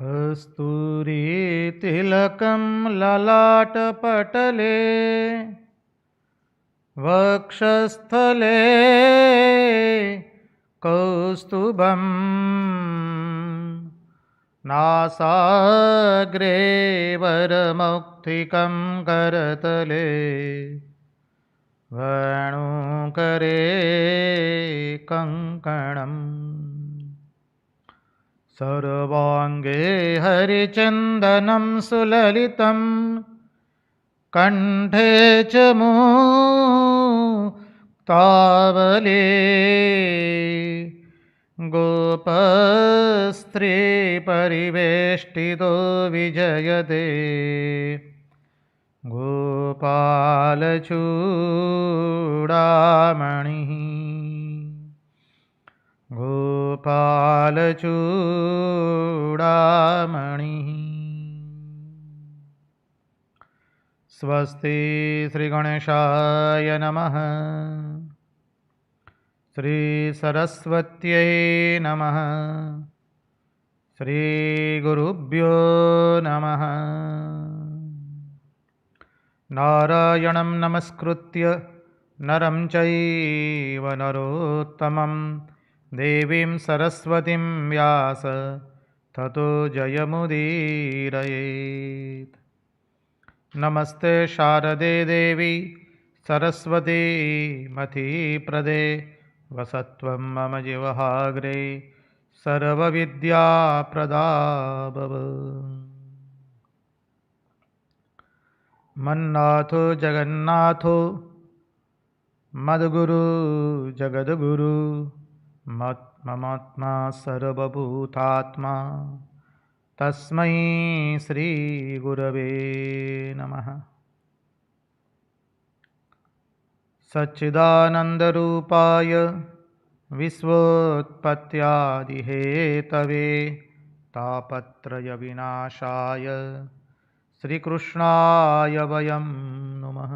कस्तूरीतिलकं ललाटपटले वक्षस्थले कौस्तुभं नासाग्रे वरमौक्थिकं करतले वेणुकरे कङ्कणम् सर्वाङ्गे हरिचन्दनं सुललितं कण्ठे च मुक्तावली गोपस्त्री परिवेष्टितो विजयते गोपालचूडामणिः गोपालचूडामणिः। स्वस्ति श्रीगणेशाय नमः। श्रीसरस्वत्यै नमः। श्रीगुरुभ्यो नमः। नारायणं नमस्कृत्य नरं चैव नरोत्तमं देवीं सरस्वतीं व्यास ततो जयमुदीरयेत्। नमस्ते शारदे देवी सरस्वती मतिप्रदे वसत्वं मम जिह्वाग्रे सर्वविद्याप्रदा भव। मन्नाथो जगन्नाथो मद्गुरु जगद्गुरु ममात्मा सर्वभूतात्मा तस्मै श्रीगुरवे नमः। सच्चिदानन्दरूपाय विश्वोत्पत्त्यादिहेतवे तापत्रयविनाशाय श्रीकृष्णाय वयं नमः।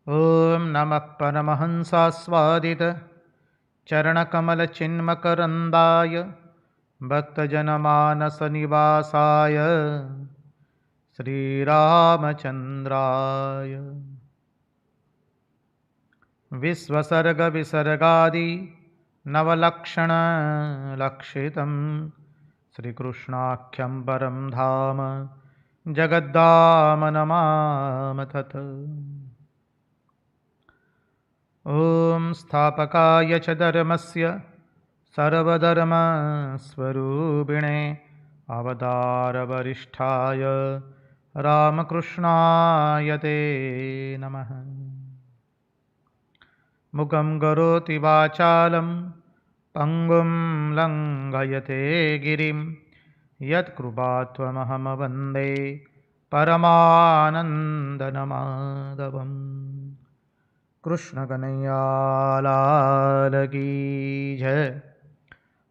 ॐ नमः परमहंसास्वादित चरणकमलचिन्मकरन्दाय भक्तजनमानसनिवासाय श्रीरामचन्द्राय विश्वसर्गविसर्गादि नवलक्षणलक्षितं श्रीकृष्णाख्यं परं धाम जगद्धाम नमामि तत्। ॐ स्थापकाय च धर्मस्य सर्वधर्मस्वरूपिणे अवतारवरिष्ठाय रामकृष्णाय ते नमः। मुखं करोति वाचालं पङ्गुं लङ्घयते गिरिं यत्कृपात्वमहं वन्दे परमानन्दमाधवम्। कृष्ण कन्हैया लाल की जय।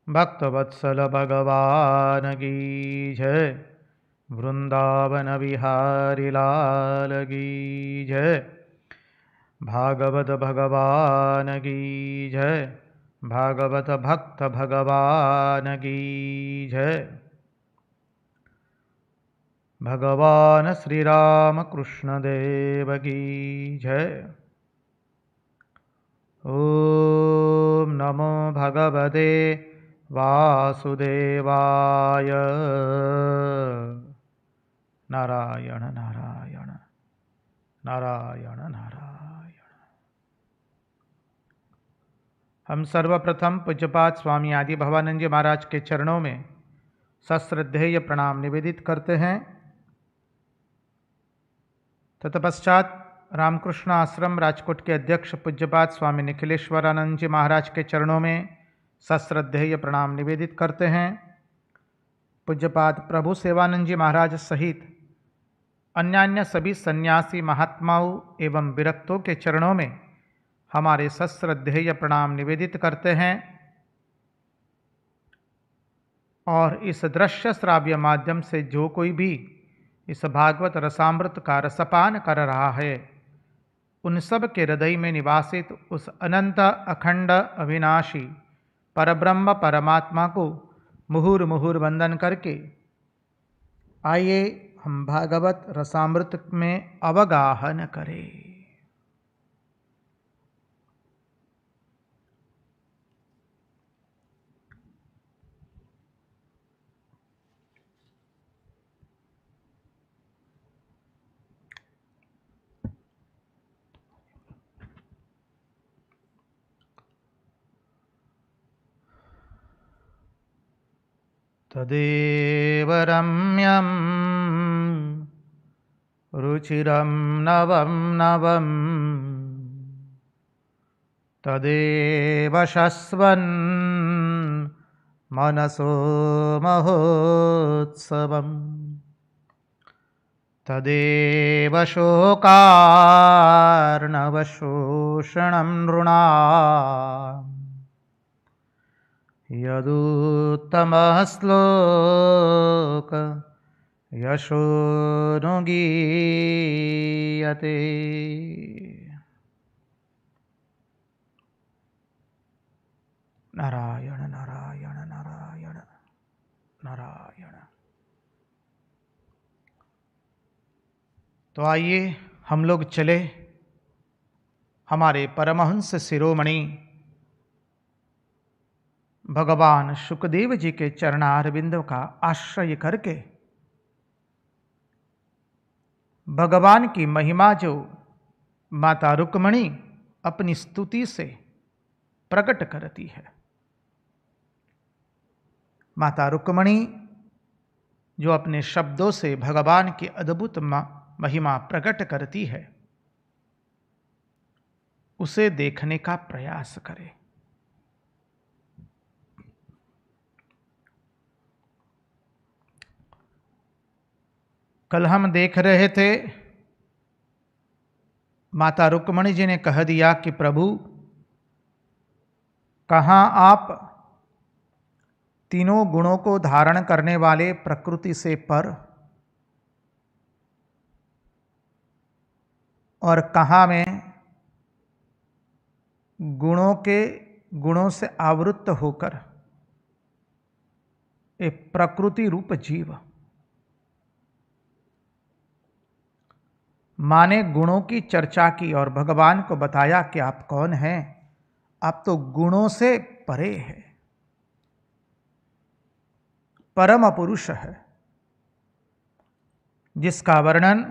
भक्तवत्सल भगवान की जय। वृंदावन बिहारी लाल की जय। भागवत भगवान की जय। भागवत भक्त भगवान की जय। भगवान श्री राम कृष्ण देव की जय। ॐ नमो भगवते वासुदेवाय। नारायण नारायण नारायण नारायण। हम सर्वप्रथम पूज्यपाद स्वामी आदि भवानंद जी महाराज के चरणों में सश्रद्धेय प्रणाम निवेदित करते हैं। तत्पश्चात रामकृष्ण आश्रम राजकोट के अध्यक्ष पूज्यपाद स्वामी निखिलेश्वरानंद जी महाराज के चरणों में सश्रद्धेय प्रणाम निवेदित करते हैं। पूज्यपाद प्रभु सेवानंद जी महाराज सहित अन्यान्य सभी सन्यासी महात्माओं एवं विरक्तों के चरणों में हमारे सश्रद्धेय प्रणाम निवेदित करते हैं। और इस दृश्य श्राव्य माध्यम से जो कोई भी इस भागवत रसामृत का रसपान कर रहा है, उन सब के हृदय में निवासित उस अनंत अखंड अविनाशी परब्रह्म परमात्मा को मुहुर मुहुर वंदन करके आइए हम भागवत रसामृत में अवगाहन करें। तदेव रम्यं रुचिरं नवं नवं तदेव शश्वन् मनसो महोत्सवम् तदेव शोकार्णवशोषणं नृणाम् यदुत्तमः श्लोक यशोनुगीयते। नारायण नारायण नारायण नारायण। तो आइए हम लोग चले हमारे परमहंस शिरोमणि भगवान शुकदेव जी के चरणारविंद का आश्रय करके भगवान की महिमा जो माता रुक्मणी अपनी स्तुति से प्रकट करती है, माता रुक्मणी जो अपने शब्दों से भगवान की अद्भुत महिमा प्रकट करती है, उसे देखने का प्रयास करें। कल हम देख रहे थे माता रुक्मणी जी ने कह दिया कि प्रभु कहाँ आप तीनों गुणों को धारण करने वाले प्रकृति से पर और कहाँ में गुणों से आवृत्त होकर एक प्रकृति रूप जीव। माँ ने गुणों की चर्चा की और भगवान को बताया कि आप कौन हैं, आप तो गुणों से परे हैं, परम पुरुष है, जिसका वर्णन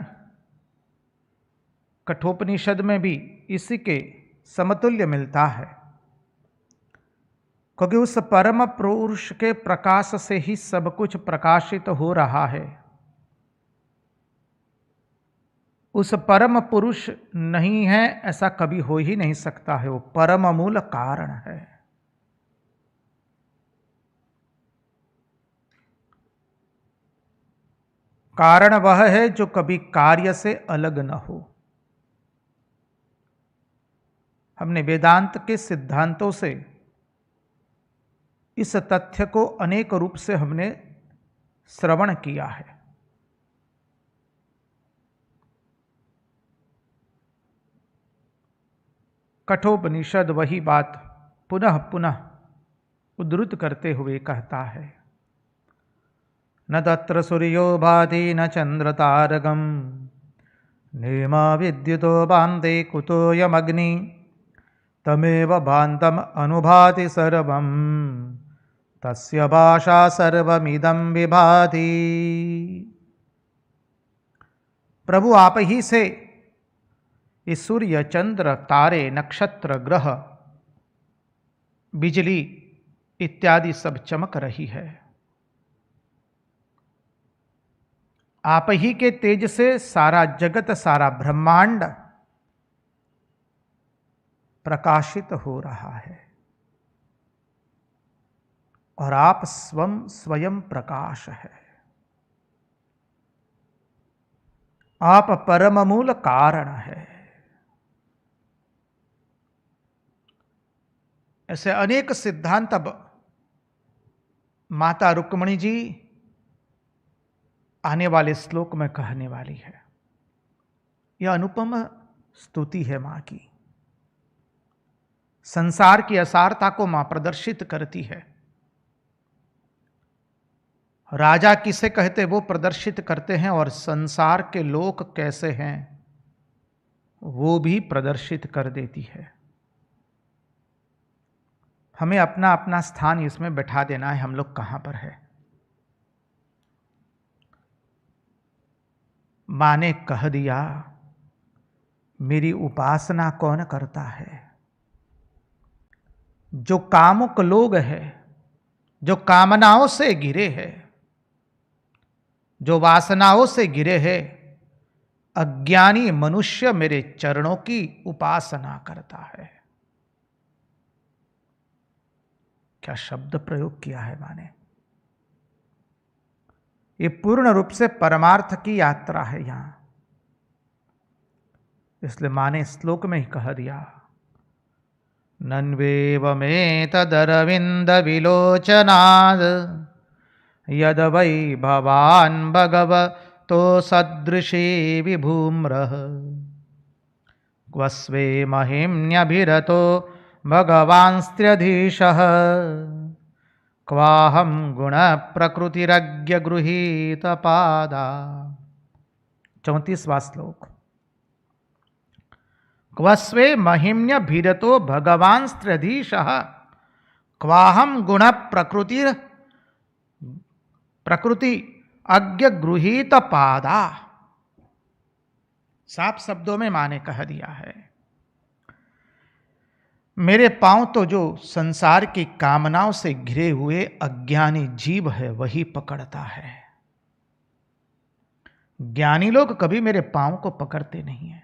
कठोपनिषद में भी इसी के समतुल्य मिलता है, क्योंकि उस परम पुरुष के प्रकाश से ही सब कुछ प्रकाशित हो रहा है। उस परम पुरुष नहीं है ऐसा कभी हो ही नहीं सकता है, वो परम मूल कारण है। कारण वह है जो कभी कार्य से अलग न हो। हमने वेदांत के सिद्धांतों से इस तथ्य को अनेक रूप से हमने श्रवण किया है। कठोपनिषद वही बात पुनः पुनः उद्धृत करते हुए कहता है, न तत्र सूर्यो भाति न चंद्र तारकम नेमा विद्युतो बान्धे कुतोऽयमग्नि तमेव बान्धम अनुभाति सर्वं तस्य भाषा सर्वमिदं विभाति। प्रभु आप ही से ये सूर्य चंद्र तारे नक्षत्र ग्रह बिजली इत्यादि सब चमक रही है। आप ही के तेज से सारा जगत सारा ब्रह्मांड प्रकाशित हो रहा है और आप स्वयं प्रकाश है। आप परम मूल कारण है। ऐसे अनेक सिद्धांत अब माता रुक्मणी जी आने वाले श्लोक में कहने वाली है। यह अनुपम स्तुति है मां की। संसार की असारता को मां प्रदर्शित करती है। राजा किसे कहते वो प्रदर्शित करते हैं और संसार के लोक कैसे हैं वो भी प्रदर्शित कर देती है। हमें अपना अपना स्थान इसमें बैठा देना है, हम लोग कहां पर है। मां ने कह दिया, मेरी उपासना कौन करता है? जो कामुक लोग हैं, जो कामनाओं से घिरे हैं, जो वासनाओं से घिरे हैं, अज्ञानी मनुष्य मेरे चरणों की उपासना करता है। क्या शब्द प्रयोग किया है मां ने। ये पूर्ण रूप से परमार्थ की यात्रा है यहां। इसलिए मां ने श्लोक में ही कह दिया, नन्वेवमेतदरविंद विलोचनाद यद वै भवान् भगवतो सदृशी विभूम्रः क्वस्वे महिम्न्यभिरतो भगवांस्त्र्यधीशः क्वाहं गुण प्रकृतिरज्ञ गृहीत पादा। 34वां श्लोक। क्वस्वे महिम्न्य भीरतो भगवांस्त्र्यधीशः क्वाहं गुण प्रकृति अज्ञ गृहीत पादा। साफ शब्दों में मां ने कह दिया है, मेरे पांव तो जो संसार की कामनाओं से घिरे हुए अज्ञानी जीव है वही पकड़ता है। ज्ञानी लोग कभी मेरे पांव को पकड़ते नहीं है।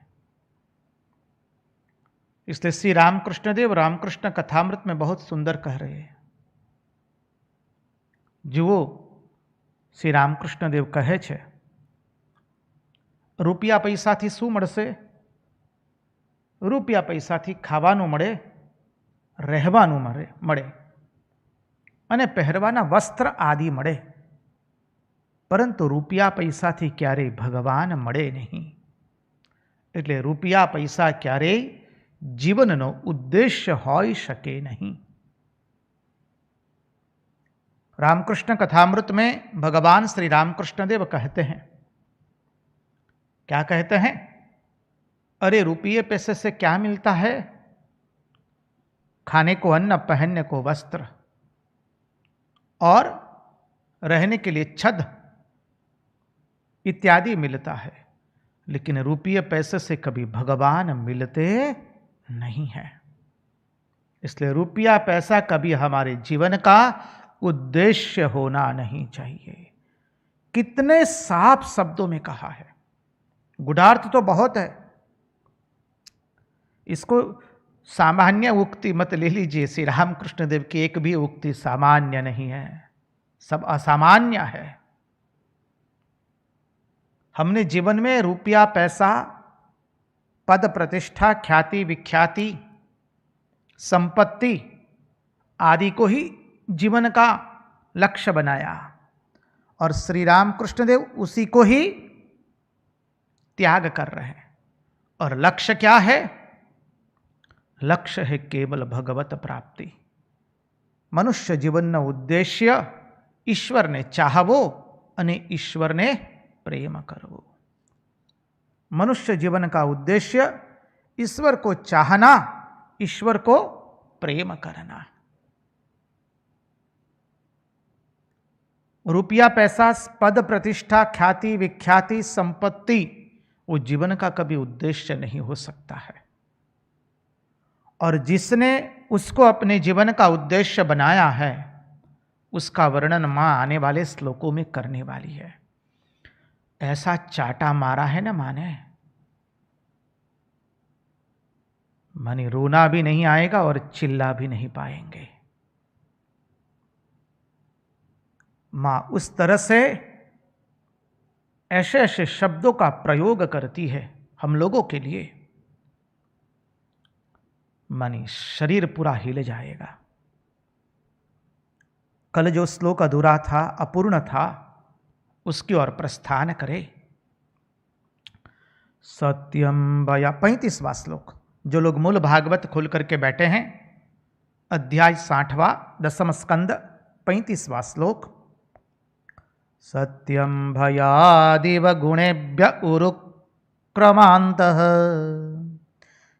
इसलिए श्री रामकृष्ण देव रामकृष्ण कथामृत में बहुत सुंदर कह रहे हैं। जो श्री रामकृष्ण देव कहे छे, રૂપિયા પૈસાથી શું મળશે? રૂપિયા પૈસાથી ખાવાનું મળે, રહેવાનું મળે અને પહેરવાના વસ્ત્ર આદિ મળે, પરંતુ રૂપિયા પૈસાથી ક્યારેય ભગવાન મળે નહીં. એટલે રૂપિયા પૈસા ક્યારેય જીવનનો ઉદ્દેશ્ય હોઈ શકે નહીં. रामकृष्ण कथामृत में भगवान श्री रामकृष्ण देव कहते हैं, क्या कहते हैं? अरे रुपये पैसे से क्या मिलता है? खाने को अन्न, पहनने को वस्त्र और रहने के लिए छत इत्यादि मिलता है, लेकिन रुपये पैसे से कभी भगवान मिलते नहीं है. इसलिए रुपया पैसा कभी हमारे जीवन का उद्देश्य होना नहीं चाहिए. कितने साफ शब्दों में कहा है. गुढ़ार्थ तो बहुत है, इसको सामान्य उक्ति मत ले लीजिए. श्री रामकृष्ण देव की एक भी उक्ति सामान्य नहीं है, सब असामान्य है. हमने जीवन में रुपया पैसा, पद प्रतिष्ठा, ख्याति विख्याति, संपत्ति आदि को ही जीवन का लक्ष्य बनाया और श्री रामकृष्ण देव उसी को ही त्याग कर रहे हैं. और लक्ष्य क्या है? लक्ष्य है केवल भगवत प्राप्ति. मनुष्य जीवन उद्देश्य ईश्वर ने चाहवो अने ईश्वर ने प्रेम करवो. मनुष्य जीवन का उद्देश्य ईश्वर को चाहना, ईश्वर को प्रेम करना. रुपया पैसा, पद प्रतिष्ठा, ख्याति विख्याति, संपत्ति वो जीवन का कभी उद्देश्य नहीं हो सकता है. और जिसने उसको अपने जीवन का उद्देश्य बनाया है उसका वर्णन मां आने वाले श्लोकों में करने वाली है. ऐसा चाटा मारा है ना मां ने, माने रोना भी नहीं आएगा और चिल्ला भी नहीं पाएंगे. मां उस तरह से ऐसे ऐसे शब्दों का प्रयोग करती है हम लोगों के लिए, मानी शरीर पूरा हिल जाएगा. कल जो श्लोक अधूरा था, अपूर्ण था, उसकी ओर प्रस्थान करे. सत्यम वया 35वां श्लोक. जो लोग मूल भागवत खोल करके बैठे हैं, अध्याय 60वां, 10वां स्कंद, 35वां श्लोक. सत्यं भयादिव गुणेभ्य उरुक्रमान्तः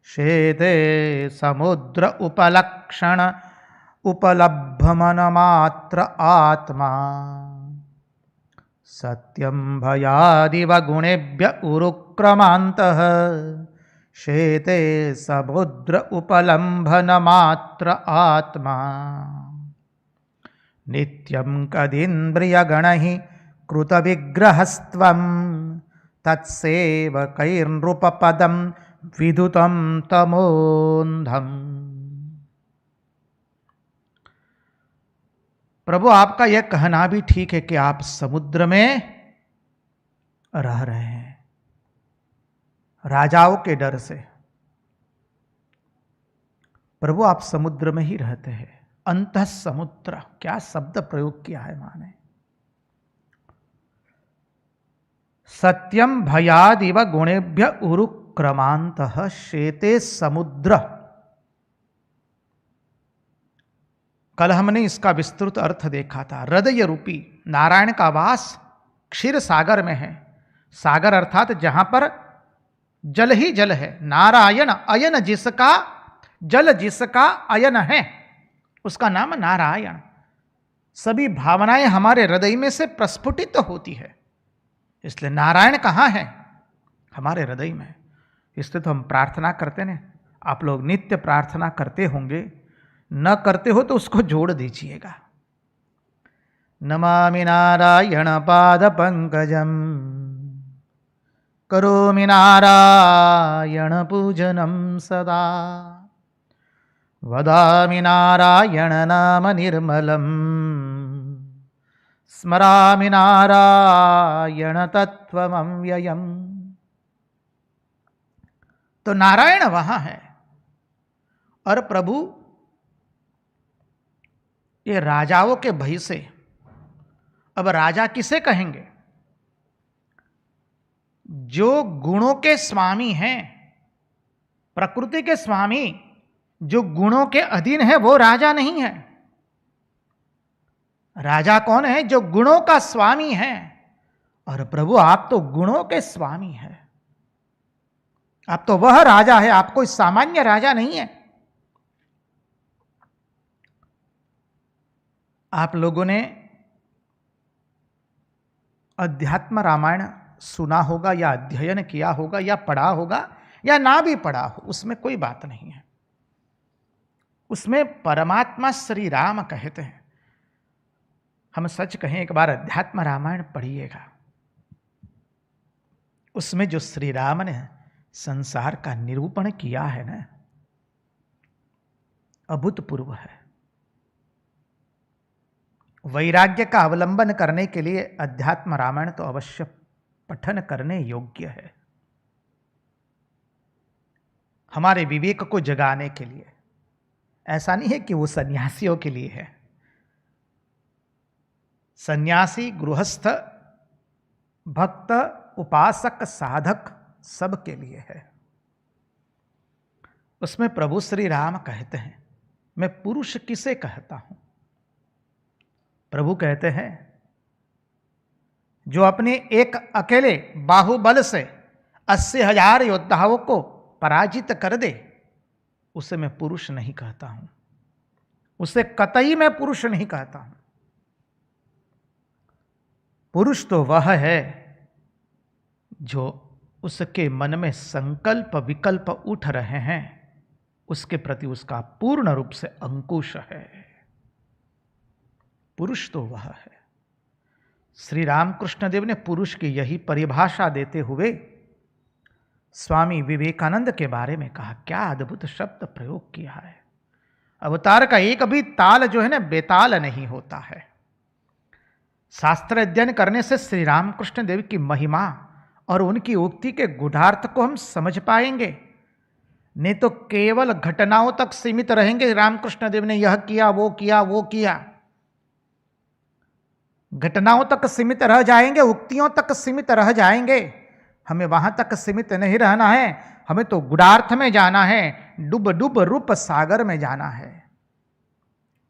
शेते समुद्र उपलक्षण उपलब्धमनमात्र आत्मा। सत्यं भयादिव गुणेभ्य उरुक्रमान्तः शेते समुद्र उपलम्भनमात्र आत्मा। नित्यं कदीन्द्रियगणैः कृतविग्रहस्त्वं तत्सेवकैर्नृपपदं विदुतं तमोन्धम्। प्रभु, आपका यह कहना भी ठीक है कि आप समुद्र में रह रहे हैं राजाओं के डर से। प्रभु, आप समुद्र में ही रहते हैं। अंतः समुद्र, क्या शब्द प्रयोग किया है माने। सत्यम भयादिव गुणेभ्य उरुक्रमान्तः शेते समुद्र। कल हमने इसका विस्तृत अर्थ देखा था। हृदय रूपी नारायण का वास क्षीर सागर में है। सागर अर्थात जहां पर जल ही जल है। नारायण अयन, जिसका जल, जिसका अयन है, उसका नाम नारायण। सभी भावनाएं हमारे हृदय में से प्रस्फुटित होती है। इसलिए नारायण कहाँ है? हमारे हृदय में। इसलिए तो हम प्रार्थना करते हैं। आप लोग नित्य प्रार्थना करते होंगे, न करते हो तो उसको जोड़ दीजिएगा। नमामि नारायण पाद पंकजम करोमि नारायण पूजनम सदा। वदामि नारायण नाम निर्मलम स्मरामि नारायण तत्त्वमव्ययम्। तो नारायण वहां है। और प्रभु ये राजाओं के भय से, अब राजा किसे कहेंगे? जो गुणों के स्वामी हैं, प्रकृति के स्वामी, जो गुणों के अधीन है, वो राजा नहीं है। राजा कौन है? जो गुणों का स्वामी है। और प्रभु, आप तो गुणों के स्वामी हैं। आप तो वह राजा है, आप कोई सामान्य राजा नहीं है। आप लोगों ने अध्यात्म रामायण सुना होगा, या अध्ययन किया होगा, या पढ़ा होगा, या ना भी पढ़ा हो, उसमें कोई बात नहीं है। उसमें परमात्मा श्री राम कहते हैं। हम सच कहें, एक बार अध्यात्म रामायण पढ़िएगा। उसमें जो श्री राम ने संसार का निरूपण किया है ना, अभूतपूर्व है। वैराग्य का अवलंबन करने के लिए अध्यात्म रामायण तो अवश्य पठन करने योग्य है। हमारे विवेक को जगाने के लिए। ऐसा नहीं है कि वो सन्यासियों के लिए है। सन्यासी, गृहस्थ, भक्त, उपासक, साधक सब के लिए है। उसमें प्रभु श्री राम कहते हैं, मैं पुरुष किसे कहता हूं? प्रभु कहते हैं, जो अपने एक अकेले बाहुबल से 80,000 योद्धाओं को पराजित कर दे, उसे मैं पुरुष नहीं कहता हूं। उसे कतई मैं पुरुष नहीं कहता हूं। पुरुष तो वह है जो उसके मन में संकल्प विकल्प उठ रहे हैं, उसके प्रति उसका पूर्ण रूप से अंकुश है। पुरुष तो वह है। श्री रामकृष्ण देव ने पुरुष की यही परिभाषा देते हुए स्वामी विवेकानंद के बारे में कहा। क्या अद्भुत शब्द प्रयोग किया है। अवतार का एक भी ताल जो है ना, बेताल नहीं होता है। शास्त्र अध्ययन करने से श्री रामकृष्ण देव की महिमा और उनकी उक्ति के गूढ़ार्थ को हम समझ पाएंगे। नहीं तो केवल घटनाओं तक सीमित रहेंगे। रामकृष्ण देव ने यह किया, वो किया, वो किया, घटनाओं तक सीमित रह जाएंगे, उक्तियों तक सीमित रह जाएंगे। हमें वहां तक सीमित नहीं रहना है। हमें तो गूढ़ार्थ में जाना है, डूब डूब रूप सागर में जाना है।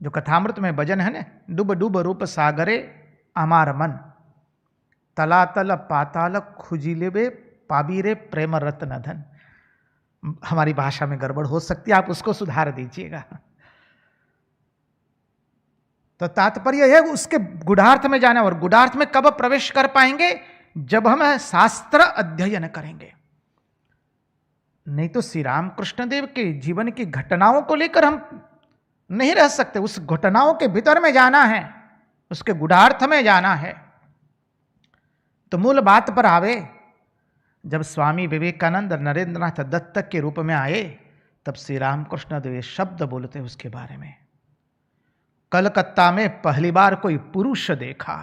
जो कथामृत में भजन है ना, डूब डूब रूप सागरे अमार मन। तलातल पाताल खुजिले पाबीरे प्रेम रत्न धन। हमारी भाषा में गड़बड़ हो सकती है, आप उसको सुधार दीजिएगा। तो तात्पर्य है उसके गुढ़ार्थ में जाना, और गुढ़ार्थ में कब प्रवेश कर पाएंगे? जब हम शास्त्र अध्ययन करेंगे। नहीं तो श्री रामकृष्ण देव के जीवन की घटनाओं को लेकर हम नहीं रह सकते। उस घटनाओं के भीतर में जाना है, उसके गुढ़ार्थ में जाना है। तो मूल बात पर आवे, जब स्वामी विवेकानंद नरेंद्रनाथ दत्त के रूप में आए, तब श्री रामकृष्ण देव शब्द बोलते उसके बारे में। कलकत्ता में पहली बार कोई पुरुष देखा,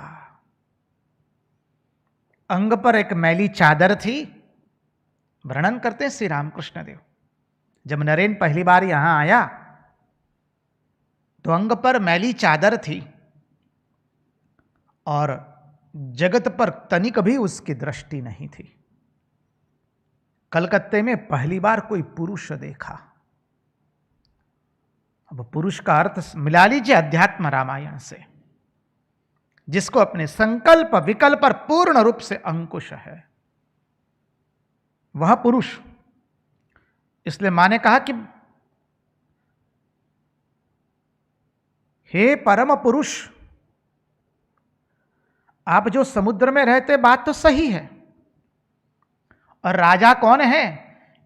अंग पर एक मैली चादर थी। वर्णन करते हैं श्री रामकृष्ण देव, जब नरेन पहली बार यहां आया तो अंग पर मैली चादर थी और जगत पर तनिक भी उसकी दृष्टि नहीं थी। कलकत्ते में पहली बार कोई पुरुष देखा। अब पुरुष का अर्थ मिला लीजिए अध्यात्म रामायण से, जिसको अपने संकल्प विकल्प पर पूर्ण रूप से अंकुश है, वह पुरुष। इसलिए मां ने कहा कि हे परम पुरुष, आप जो समुद्र में रहते, बात तो सही है। और राजा कौन है?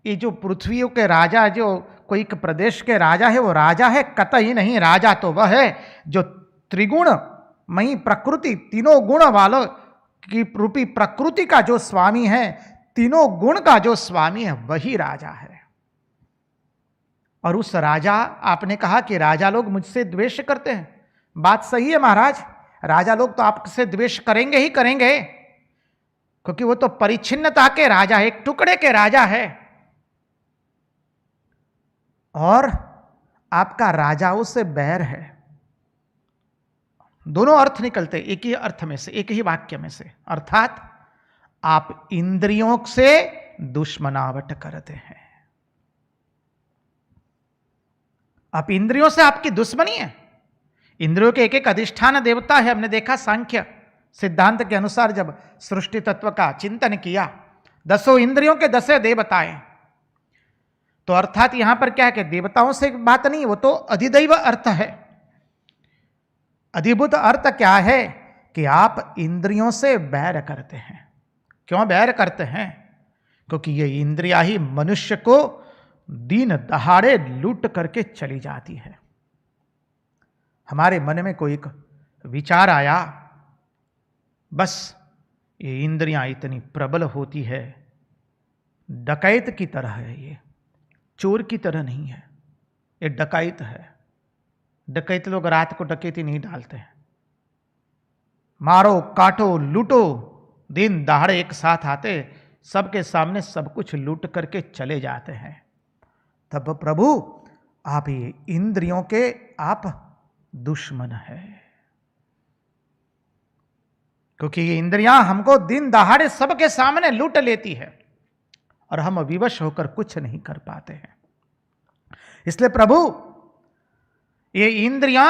ये जो पृथ्वी के राजा, जो कोई एक प्रदेश के राजा है, वो राजा है? कतई नहीं। राजा तो वह है जो त्रिगुण मई प्रकृति, तीनों गुण वालों की रूपी प्रकृति का जो स्वामी है, तीनों गुण का जो स्वामी है, वही राजा है। और उस राजा, आपने कहा कि राजा लोग मुझसे द्वेष करते हैं। बात सही है महाराज, राजा लोग तो आपसे द्वेष करेंगे ही करेंगे, क्योंकि वो तो परिच्छिन्नता के राजा है, एक टुकड़े के राजा है। और आपका राजाओं से बैर है। दोनों अर्थ निकलते एक ही अर्थ में से, एक ही वाक्य में से। अर्थात आप इंद्रियों से दुश्मनावट करते हैं। आप इंद्रियों से, आपकी दुश्मनी है। इंद्रियों के एक एक अधिष्ठान देवता है। हमने देखा सांख्य सिद्धांत के अनुसार जब सृष्टि तत्व का चिंतन किया, 10 इंद्रियों के 10 देवताएं। तो अर्थात यहां पर क्या है कि देवताओं से बात नहीं, वो तो अधिदैव अर्थ है। अधिभूत अर्थ क्या है कि आप इंद्रियों से बैर करते हैं। क्यों बैर करते हैं? क्योंकि ये इंद्रियां ही मनुष्य को दिन दहाड़े लूट करके चली जाती है। हमारे मन में कोई एक विचार आया, बस ये इंद्रियां इतनी प्रबल होती है, डकैत की तरह है। ये चोर की तरह नहीं है, ये डकैत है। डकैत लोग रात को डकैती नहीं डालते हैं। मारो काटो लूटो, दिन दहाड़े एक साथ आते, सबके सामने सब कुछ लूट करके चले जाते हैं। तब प्रभु आप ये इंद्रियों के आप दुश्मन है, क्योंकि ये इंद्रियां हमको दिन दहाड़े सबके सामने लूट लेती है और हम विवश होकर कुछ नहीं कर पाते हैं। इसलिए प्रभु ये इंद्रियां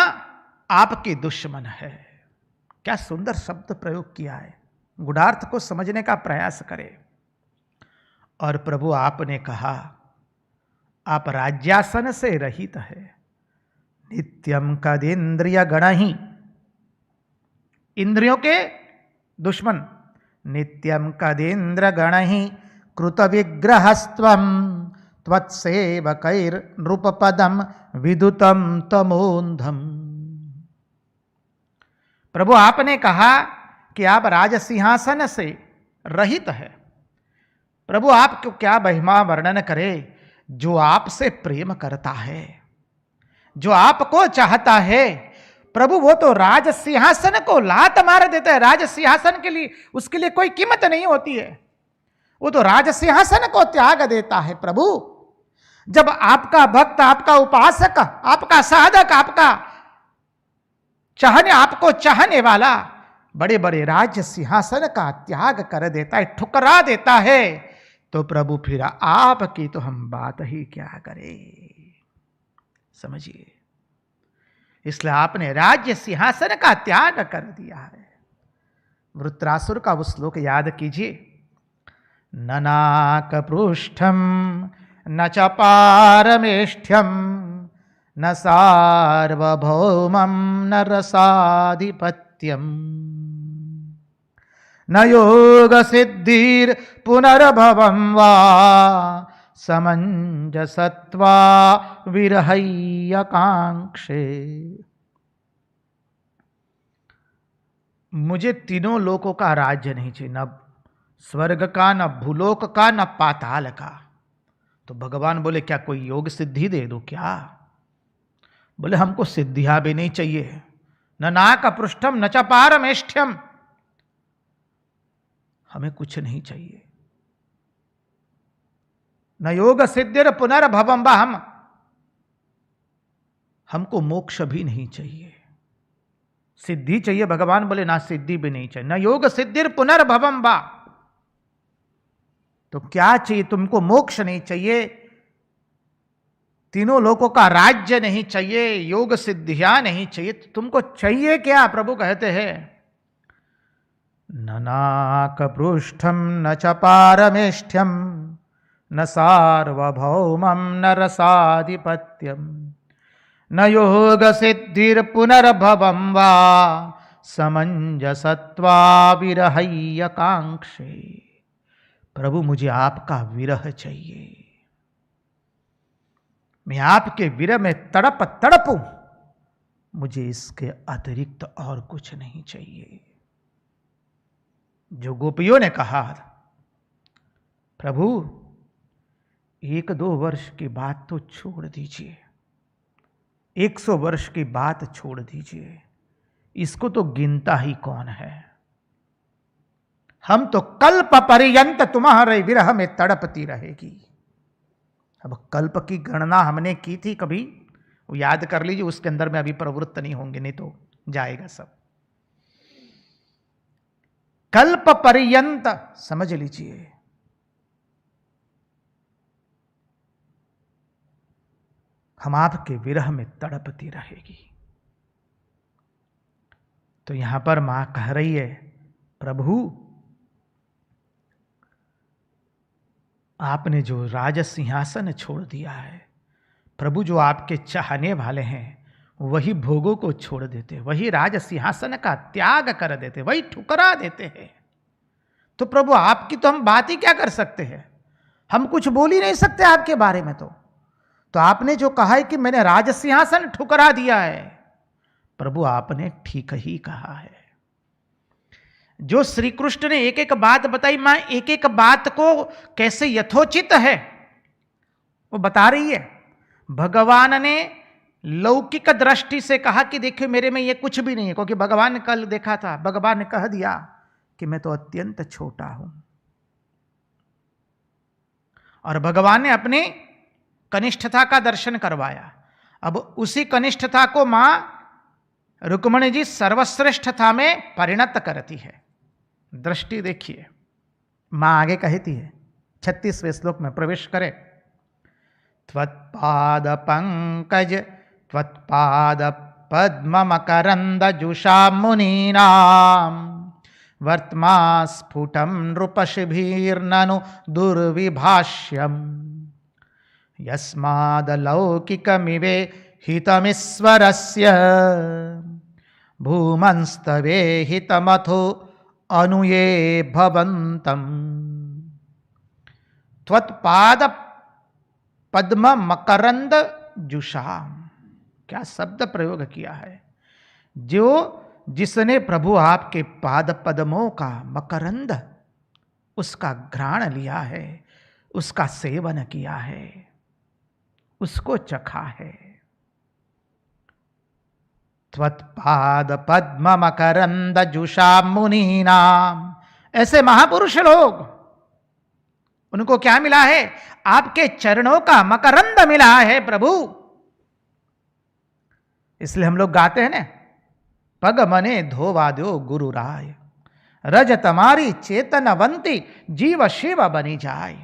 आपकी दुश्मन है। क्या सुंदर शब्द प्रयोग किया है। गुढ़ार्थ को समझने का प्रयास करें। और प्रभु आपने कहा आप राज्यासन से रहित है। नित्यम कदेन्द्रिय गण ही, इंद्रियों के दुश्मन। नित्यम कदेन्द्र गण ही कृत विग्रहस्त्वम त्वत्सेवकैर नृपपदम विदुतम तमोन्धम। प्रभु आपने कहा कि आप राज सिंहासन से रहित है। प्रभु आपको क्या महिमा वर्णन करे। जो आपसे प्रेम करता है, जो आपको चाहता है, प्रभु वो तो राज सिंहासन को लात मार देता है। राज सिंहासन के लिए उसके लिए कोई कीमत नहीं होती है। वो तो राज सिंहासन को त्याग देता है। प्रभु जब आपका भक्त, आपका उपासक, आपका साधक, आपका चाहने, आपको चाहने वाला बड़े बड़े राज्य सिंहासन का त्याग कर देता है, ठुकरा देता है, तो प्रभु फिर आपकी तो हम बात ही क्या करें। समझिए, इसलिए आपने राज्य सिंहासन का त्याग कर दिया है। वृत्रासुर का वो श्लोक याद कीजिए, न नाकपृष्ठम न च पारमेष्ठ्यम न सार्वभौमं न रसाधिपत्यम न योग सिद्धिर पुनर्भवं वा समंजसत्वा विरहय्यकांक्षे। मुझे तीनों लोकों का राज्य नहीं चाहिए, न स्वर्ग का, न भूलोक का, न पाताल का। तो भगवान बोले क्या कोई योग सिद्धि दे दो क्या? बोले हमको सिद्धियां भी नहीं चाहिए। न नाक पृष्ठम न च पारमेष्ठ्यम, हमें कुछ नहीं चाहिए। न योग सिद्धिर पुनर्भवम वा, हमको मोक्ष भी नहीं चाहिए। सिद्धि चाहिए, भगवान बोले ना सिद्धि भी नहीं चाहिए। न योग सिद्धिर पुनर्भवम वा, तो क्या चाहिए तुमको? मोक्ष नहीं चाहिए, तीनों लोकों का राज्य नहीं चाहिए, योग सिद्धियां नहीं चाहिए, तो तुमको चाहिए क्या? प्रभु कहते हैं न नाकपृष्ठम न च पारमेष्ठ्यम न सार्वभौमं न रसाधिपत्यम न योग सिद्धिर पुनर्भवं वा समंजसत्वा विरहय्यकांक्षे। प्रभु मुझे आपका विरह चाहिए, मैं आपके विरह में तड़प तड़पूं, मुझे इसके अतिरिक्त और कुछ नहीं चाहिए। जो गोपियों ने कहा प्रभु 1-2 वर्ष की बात तो छोड़ दीजिए, 100 वर्ष की बात छोड़ दीजिए, इसको तो गिनता ही कौन है। हम तो कल्प पर्यंत तुम्हारे विरह में तड़पती रहेगी। अब कल्प की गणना हमने की थी कभी, वो याद कर लीजिए, उसके अंदर में अभी प्रवृत्त नहीं होंगे, नहीं तो जाएगा सब। कल्प पर्यंत समझ लीजिए, हम आपके विरह में तड़पती रहेगी। तो यहां पर मां कह रही है प्रभु आपने जो राज सिंहासन छोड़ दिया है, प्रभु जो आपके चाहने वाले हैं वही भोगों को छोड़ देते, वही राज सिंहासन का त्याग कर देते, वही ठुकरा देते हैं। तो प्रभु आपकी तो हम बात ही क्या कर सकते हैं, हम कुछ बोल ही नहीं सकते आपके बारे में। तो आपने जो कहा है कि मैंने राज सिंहासन ठुकरा दिया है, प्रभु आपने ठीक ही कहा है। जो श्री कृष्ण ने एक एक बात बताई, मां एक एक बात को कैसे यथोचित है वो बता रही है। भगवान ने लौकिक दृष्टि से कहा कि देखिए मेरे में ये कुछ भी नहीं है, क्योंकि भगवान ने कल देखा था, भगवान ने कह दिया कि मैं तो अत्यंत छोटा हूं। और भगवान ने अपनी कनिष्ठता का दर्शन करवाया। अब उसी कनिष्ठता को मां रुक्मिणी जी सर्वश्रेष्ठता में परिणत करती है। दृष्टि देखिए, मां आगे कहती है 36वें श्लोक में प्रवेश करे, त्वत्पाद पंकज त्वत्पाद पद्म मकरंद जुषा मुनीनां वर्त्मा स्फुटं नृपशिभिर्ननु दुर्विभाष्यम् यस्मादलौकिकमिवे हितमीश्वरस्य भूमंस्तवे हितमथो अनुये भवन्तम्। त्वत्पाद पद्म मकरंद जुषाम, क्या शब्द प्रयोग किया है। जो जिसने प्रभु आपके पाद पद्मों का मकरंद उसका घ्राण लिया है, उसका सेवन किया है, उसको चखा है। त्वत्पाद पद्म मकरंद जुषा मुनीनाम, ऐसे महापुरुष लोग, उनको क्या मिला है? आपके चरणों का मकरंद मिला है प्रभु। इसलिए हम लोग गाते हैं ना, पग मने धोवा दो गुरु राय, रज तमारी चेतनवंती जीव शिव बनी जाय,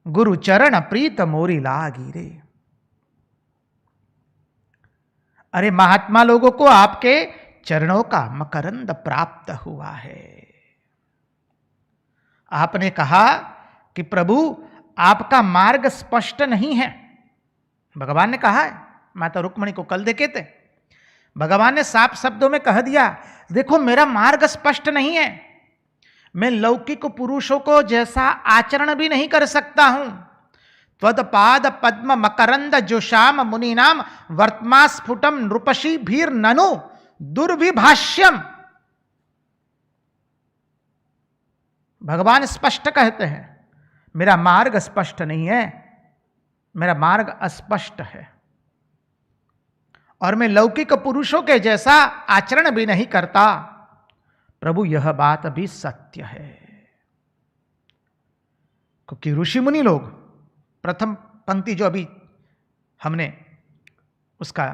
गुरु चरण प्रीत मोरी लागी रे। अरे महात्मा लोगों को आपके चरणों का मकरंद प्राप्त हुआ है। आपने कहा कि प्रभु आपका मार्ग स्पष्ट नहीं है। भगवान ने कहा है, माता रुक्मणी को कल देखे थे, भगवान ने साफ शब्दों में कह दिया, देखो मेरा मार्ग स्पष्ट नहीं है, मैं लौकिक पुरुषों को जैसा आचरण भी नहीं कर सकता हूं। त्वदपाद पद्म मकरंद जुषाम मुनीनाम वर्तमा स्फुटम नृपशी भीर ननु दुर्विभाष्यम। भगवान स्पष्ट कहते हैं, मेरा मार्ग स्पष्ट नहीं है, मेरा मार्ग अस्पष्ट है और मैं लौकिक पुरुषों के जैसा आचरण भी नहीं करता। प्रभु यह बात भी सत्य है, क्योंकि ऋषि मुनि लोग, प्रथम पंक्ति जो अभी हमने उसका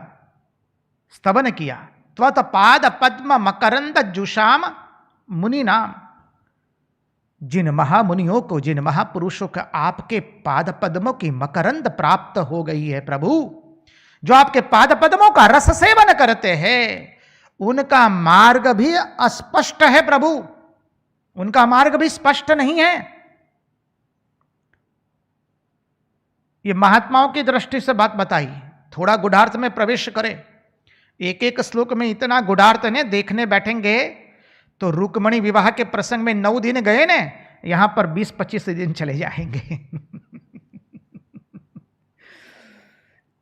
स्तवन किया, त्वत्पाद पद्म मकरंद जुषाम मुनि नाम, जिन महामुनियों को, जिन महापुरुषों का आपके पाद पद्मों की मकरंद प्राप्त हो गई है प्रभु, जो आपके पाद पद्मों का रस सेवन करते हैं, उनका मार्ग भी अस्पष्ट है प्रभु, उनका मार्ग भी स्पष्ट नहीं है। ये महात्माओं की दृष्टि से बात बताई, थोड़ा गुढ़ार्थ में प्रवेश करें। एक एक श्लोक में इतना गुढ़ार्थ ने देखने बैठेंगे तो रुक्मणी विवाह के प्रसंग में 9 दिन गए ने, यहां पर 20-25 दिन चले जाएंगे।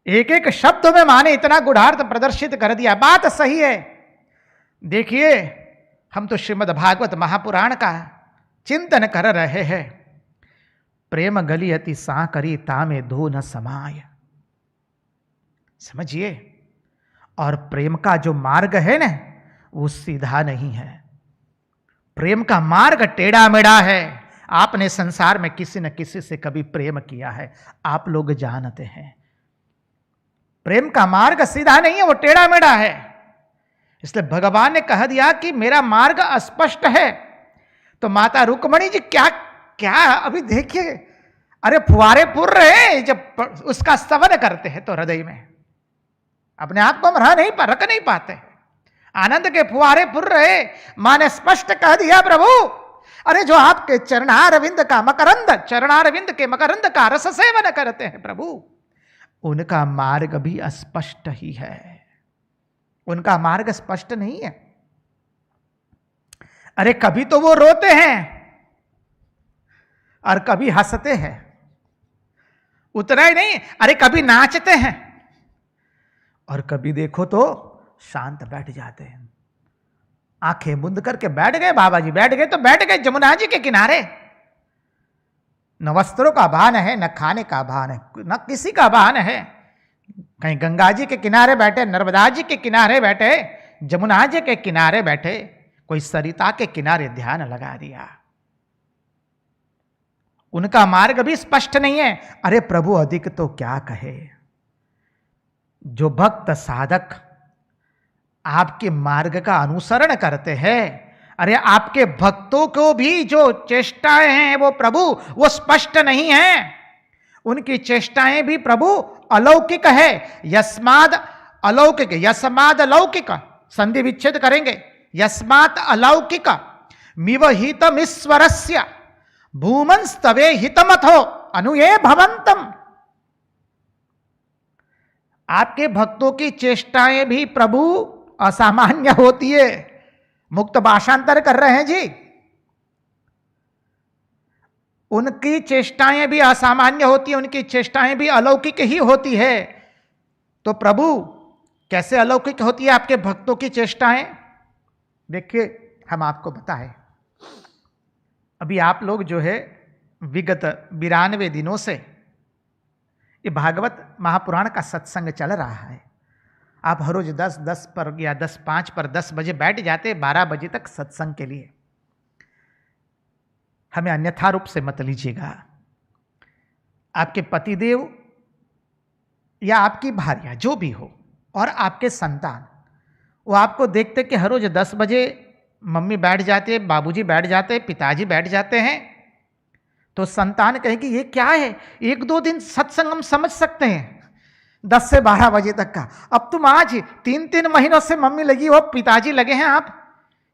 एक एक शब्द में माने इतना गुढ़ार्थ प्रदर्शित कर दिया। बात सही है। देखिए, हम तो श्रीमद् भागवत महापुराण का चिंतन कर रहे हैं। प्रेम गली अति साकरी तामे धो न समाय, समझिए। और प्रेम का जो मार्ग है ना, वो सीधा नहीं है। प्रेम का मार्ग टेढ़ा मेढ़ा है। आपने संसार में किसी न किसी से कभी प्रेम किया है, आप लोग जानते हैं। प्रेम का मार्ग सीधा नहीं है, वो टेढ़ा मेढ़ा है। इसलिए भगवान ने कह दिया कि मेरा मार्ग अस्पष्ट है। तो माता रुक्मणी जी क्या क्या अभी देखिए, अरे फुहारे फुर रहे जब उसका स्तवन करते हैं तो हृदय में अपने आप को हम रख नहीं पाते, आनंद के फुहारे फुर रहे। मां ने स्पष्ट कह दिया, प्रभु अरे जो आपके चरणारविंद का मकरंद, चरणारविंद के मकरंद का रस सेवन करते हैं प्रभु, उनका मार्ग भी अस्पष्ट ही है, उनका मार्ग स्पष्ट नहीं है। अरे कभी तो वो रोते हैं और कभी हंसते हैं, उतना ही नहीं, अरे कभी नाचते हैं और कभी देखो तो शांत बैठ जाते हैं। आंखें मुंद करके बैठ गए, बाबा जी बैठ गए तो बैठ गए जमुना जी के किनारे। न वस्त्रों का भान है, न खाने का भान है, न किसी का भान है। कहीं गंगा जी के किनारे बैठे, नर्मदा जी के किनारे बैठे, जमुना जी के किनारे बैठे, कोई सरिता के किनारे ध्यान लगा दिया। उनका मार्ग भी स्पष्ट नहीं है। अरे प्रभु अधिक तो क्या कहे, जो भक्त साधक आपके मार्ग का अनुसरण करते हैं, अरे आपके भक्तों को भी जो चेष्टाएं हैं वो प्रभु वो स्पष्ट नहीं है। उनकी चेष्टाएं भी प्रभु अलौकिक है। यस्माद अलौकिक, यस्माद अलौकिक, संधि विच्छेद करेंगे। यस्मात् अलौकिक मिव हितमीश्वरस्य भूमंस्तवे हितमथो अनुये भवंतम। आपके भक्तों की चेष्टाएं भी प्रभु असामान्य होती है। मुक्त भाषांतर कर रहे हैं जी। उनकी चेष्टाएं भी असामान्य होती है, उनकी चेष्टाएं भी अलौकिक ही होती है। तो प्रभु कैसे अलौकिक होती है आपके भक्तों की चेष्टाएं? देखिए, हम आपको बताएं, अभी आप लोग जो है विगत 92 दिनों से ये भागवत महापुराण का सत्संग चल रहा है। आप हर रोज 10 पर या 10:05 पर 10 बजे बैठ जाते, 12 बजे तक सत्संग के लिए। हमें अन्यथा रूप से मत लीजिएगा। आपके पतिदेव या आपकी भार्या जो भी हो और आपके संतान, वो आपको देखते कि हर रोज 10 बजे मम्मी बैठ जाती है, बाबूजी बैठ जाते हैं, पिताजी बैठ जाते हैं, तो संतान कहे कि ये क्या है। 1-2 दिन सत्संग हम समझ सकते हैं, 10 से 12 बजे तक का। अब तुम आज 3-3 महीनों से मम्मी लगी हो, पिताजी लगे हैं आप,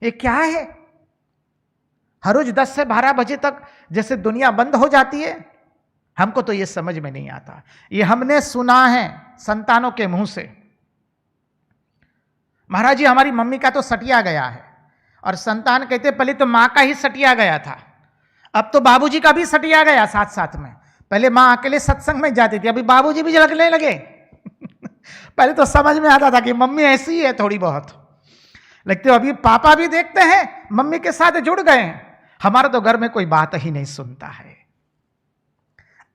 ये क्या है? हर रोज 10 से 12 बजे तक जैसे दुनिया बंद हो जाती है। हमको तो ये समझ में नहीं आता। ये हमने सुना है संतानों के मुंह से। महाराज जी हमारी मम्मी का तो सटिया गया है, और संतान कहते पहले तो मां का ही सटिया गया था, अब तो बाबूजी का भी सटिया गया साथ साथ में। पहले मां अकेले सत्संग में जाती थी, अभी बाबूजी भी लगने लगे। पहले तो समझ में आता था कि मम्मी ऐसी है थोड़ी बहुत, लेकिन अभी पापा भी देखते हैं मम्मी के साथ जुड़ गए हैं। हमारा तो घर में कोई बात ही नहीं सुनता है।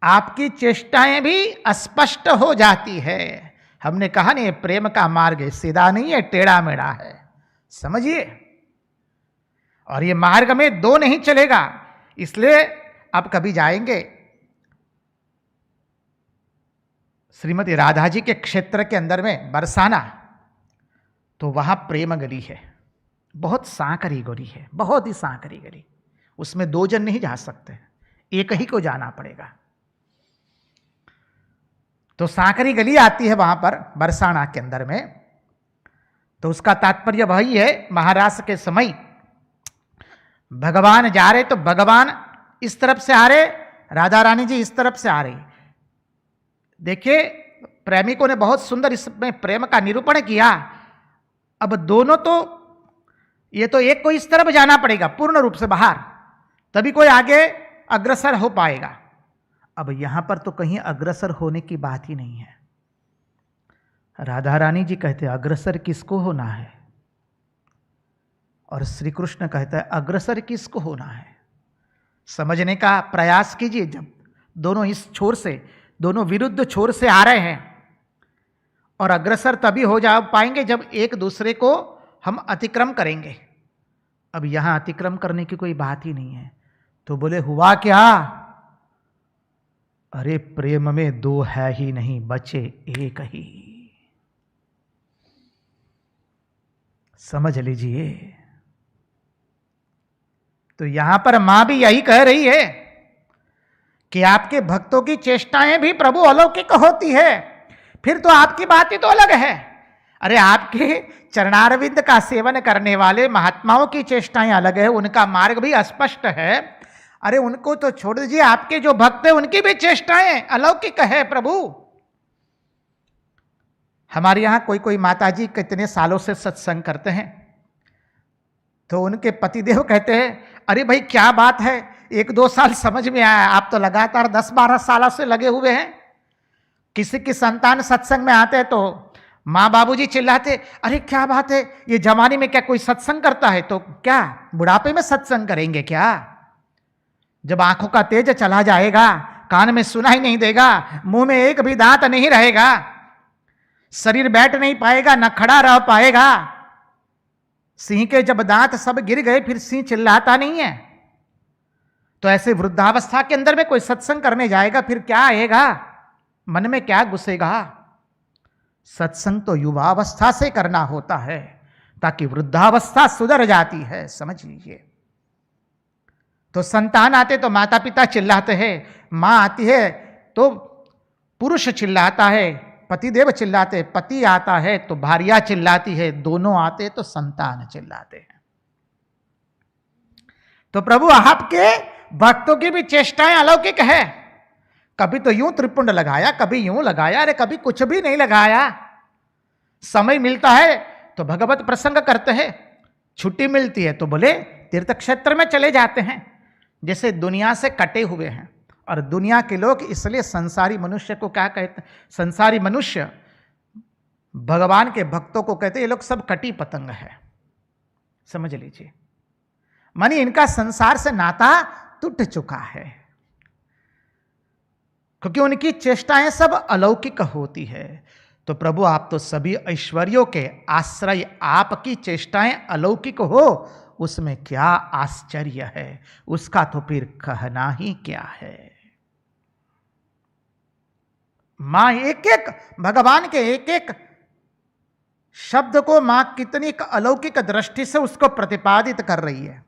आपकी चेष्टाएं भी अस्पष्ट हो जाती है। हमने कहा नहीं, प्रेम का मार्ग सीधा नहीं है, टेढ़ा मेढ़ा है, समझिए। और ये मार्ग में दो नहीं चलेगा। इसलिए आप कभी जाएंगे श्रीमती राधा जी के क्षेत्र के अंदर में बरसाना, तो वहां प्रेम गली है, बहुत सांकरी गली है, बहुत ही सांकरी गली। उसमें 2 जन नहीं जा सकते, एक ही को जाना पड़ेगा। तो सांकरी गली आती है वहां पर बरसाना के अंदर में। तो उसका तात्पर्य वही है, महाराष्ट्र के समय भगवान जा रहे तो भगवान इस तरफ से आ रहे, राधा रानी जी इस तरफ से आ रही। देखिए प्रेमिकों ने बहुत सुंदर इसमें प्रेम का निरूपण किया। अब दोनों तो, ये तो एक को इस तरफ जाना पड़ेगा पूर्ण रूप से बाहर, तभी कोई आगे अग्रसर हो पाएगा। अब यहां पर तो कहीं अग्रसर होने की बात ही नहीं है। राधा रानी जी कहते हैं अग्रसर किसको होना है, और श्री कृष्ण कहता है अग्रसर किसको होना है। समझने का प्रयास कीजिए। जब दोनों इस छोर से, दोनों विरुद्ध छोर से आ रहे हैं, और अग्रसर तभी हो जा पाएंगे जब एक दूसरे को हम अतिक्रम करेंगे। अब यहां अतिक्रम करने की कोई बात ही नहीं है। तो बोले हुआ क्या? अरे प्रेम में 2 है ही नहीं, बचे एक ही। समझ लीजिए। तो यहां पर मां भी यही कह रही है कि आपके भक्तों की चेष्टाएं भी प्रभु अलौकिक होती है। फिर तो आपकी बात ही तो अलग है। अरे आपके चरणारविंद का सेवन करने वाले महात्माओं की चेष्टाएं अलग है, उनका मार्ग भी अस्पष्ट है। अरे उनको तो छोड़ दीजिए, आपके जो भक्त हैं उनकी भी चेष्टाएं अलौकिक है प्रभु। हमारे यहां कोई कोई माताजी कितने सालों से सत्संग करते हैं, तो उनके पतिदेव कहते हैं अरे भाई क्या बात है, 1-2 साल समझ में आया, आप तो लगातार 10-12 साल से लगे हुए हैं। किसी की संतान सत्संग में आते हैं तो माँ बाबूजी चिल्लाते अरे क्या बात है, ये जमाने में क्या कोई सत्संग करता है? तो क्या बुढ़ापे में सत्संग करेंगे क्या? जब आंखों का तेज चला जाएगा, कान में सुनाई नहीं देगा, मुंह में एक भी दांत नहीं रहेगा, शरीर बैठ नहीं पाएगा, न खड़ा रह पाएगा। सिंह के जब दांत सब गिर गए फिर सिंह चिल्लाता नहीं है। तो ऐसे वृद्धावस्था के अंदर में कोई सत्संग करने जाएगा, फिर क्या आएगा मन में, क्या घुसेगा? सत्संग तो युवावस्था से करना होता है, ताकि वृद्धावस्था सुधर जाती है, समझ लीजिए। तो संतान आते तो माता पिता चिल्लाते हैं, मां आती है तो पुरुष चिल्लाता है, पतिदेव चिल्लाते, पति आता है तो भार्या चिल्लाती है, दोनों आते तो संतान चिल्लाते हैं। तो प्रभु आपके भक्तों की भी चेष्टाएं अलौकिक है। कभी तो यूं त्रिपुंड लगाया, कभी यूं लगाया, अरे कभी कुछ भी नहीं लगाया। समय मिलता है तो भगवत प्रसंग करते हैं, छुट्टी मिलती है तो बोले तीर्थ क्षेत्र में चले जाते हैं। जैसे दुनिया से कटे हुए हैं, और दुनिया के लोग इसलिए संसारी मनुष्य को क्या कहते हैं? संसारी मनुष्य भगवान के भक्तों को कहते हैं ये लोग सब कटी पतंग है, समझ लीजिए। मानी इनका संसार से नाता टूट चुका है, क्योंकि उनकी चेष्टाएं सब अलौकिक होती है। तो प्रभु आप तो सभी ऐश्वर्यों के आश्रय, आपकी चेष्टाएं अलौकिक हो, उसमें क्या आश्चर्य है? उसका तो फिर कहना ही क्या है। मां एक एक भगवान के एक एक शब्द को मां कितनी अलौकिक दृष्टि से उसको प्रतिपादित कर रही है।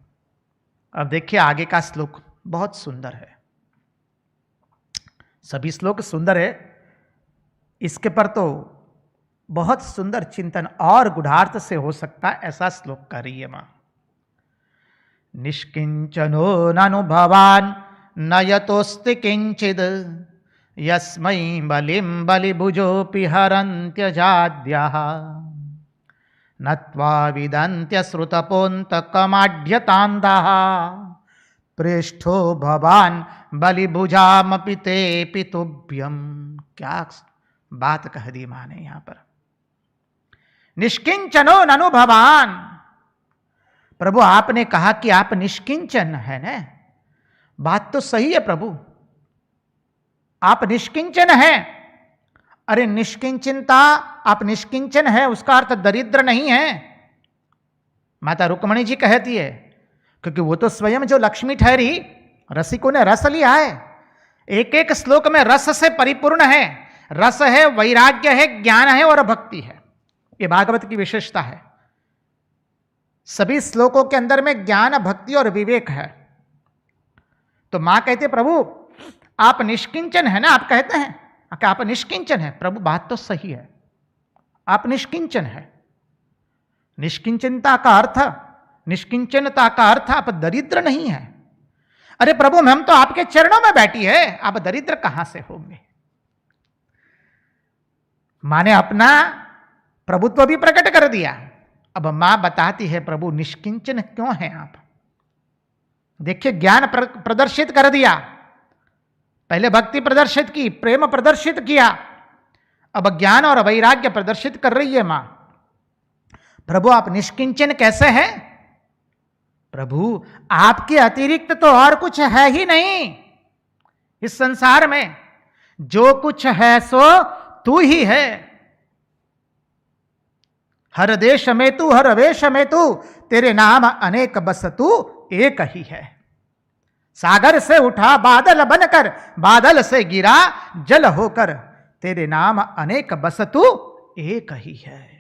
अब देखिए आगे का श्लोक बहुत सुंदर है, सभी श्लोक सुंदर है, इसके पर तो बहुत सुंदर चिंतन और गुढ़ार्थ से हो सकता है, ऐसा श्लोक कर रही है मां। निष्किंचनो नानुभवान न यतोस्ति किंचिद यस्मै बलिं बलिभुजोऽपि हरन्त्यजाद्यः नत्वा विदन्त्य श्रुतपोऽन्तकमाढ्यतान्धाः पृष्ठो भवान् बलिभुजामपि तेऽपि तुभ्यम्। क्या बात कह दी मां ने यहां पर। निष्किंचनो ननु भवान, प्रभु आपने कहा कि आप निष्किंचन है ना, बात तो सही है प्रभु, आप निष्किंचन हैं। अरे निष्किंचनता, आप निष्किंचन है उसका अर्थ दरिद्र नहीं है। माता रुक्मणी जी कहती है, क्योंकि वो तो स्वयं जो लक्ष्मी ठहरी, रसिकों ने रस लिया है। एक एक श्लोक में रस से परिपूर्ण है। रस है, वैराग्य है, ज्ञान है और भक्ति है। ये भागवत की विशेषता है। सभी श्लोकों के अंदर में ज्ञान, भक्ति और विवेक है। तो मां कहते प्रभु आप निष्किंचन है ना, आप कहते हैं कि आप निष्किंचन है। प्रभु बात तो सही है, आप निष्किंचन है। निष्किंचनता का अर्थ, निष्किंचनता का अर्थ आप दरिद्र नहीं है। अरे प्रभु हम तो आपके चरणों में बैठी है, आप दरिद्र कहां से होंगे। मां ने अपना प्रभुत्व भी प्रकट कर दिया। अब मां बताती है प्रभु निष्किंचन क्यों है आप। देखिए ज्ञान प्रदर्शित कर दिया, पहले भक्ति प्रदर्शित की, प्रेम प्रदर्शित किया, अब ज्ञान और वैराग्य प्रदर्शित कर रही है मां। प्रभु आप निष्किंचन कैसे हैं। प्रभु आपके अतिरिक्त तो और कुछ है ही नहीं इस संसार में। जो कुछ है सो तू ही है। हर देश में तू, हर वेश में तू, तेरे नाम अनेक बस तू एक ही है। सागर से उठा बादल बनकर, बादल से गिरा जल होकर, तेरे नाम अनेक बस तू एक ही है।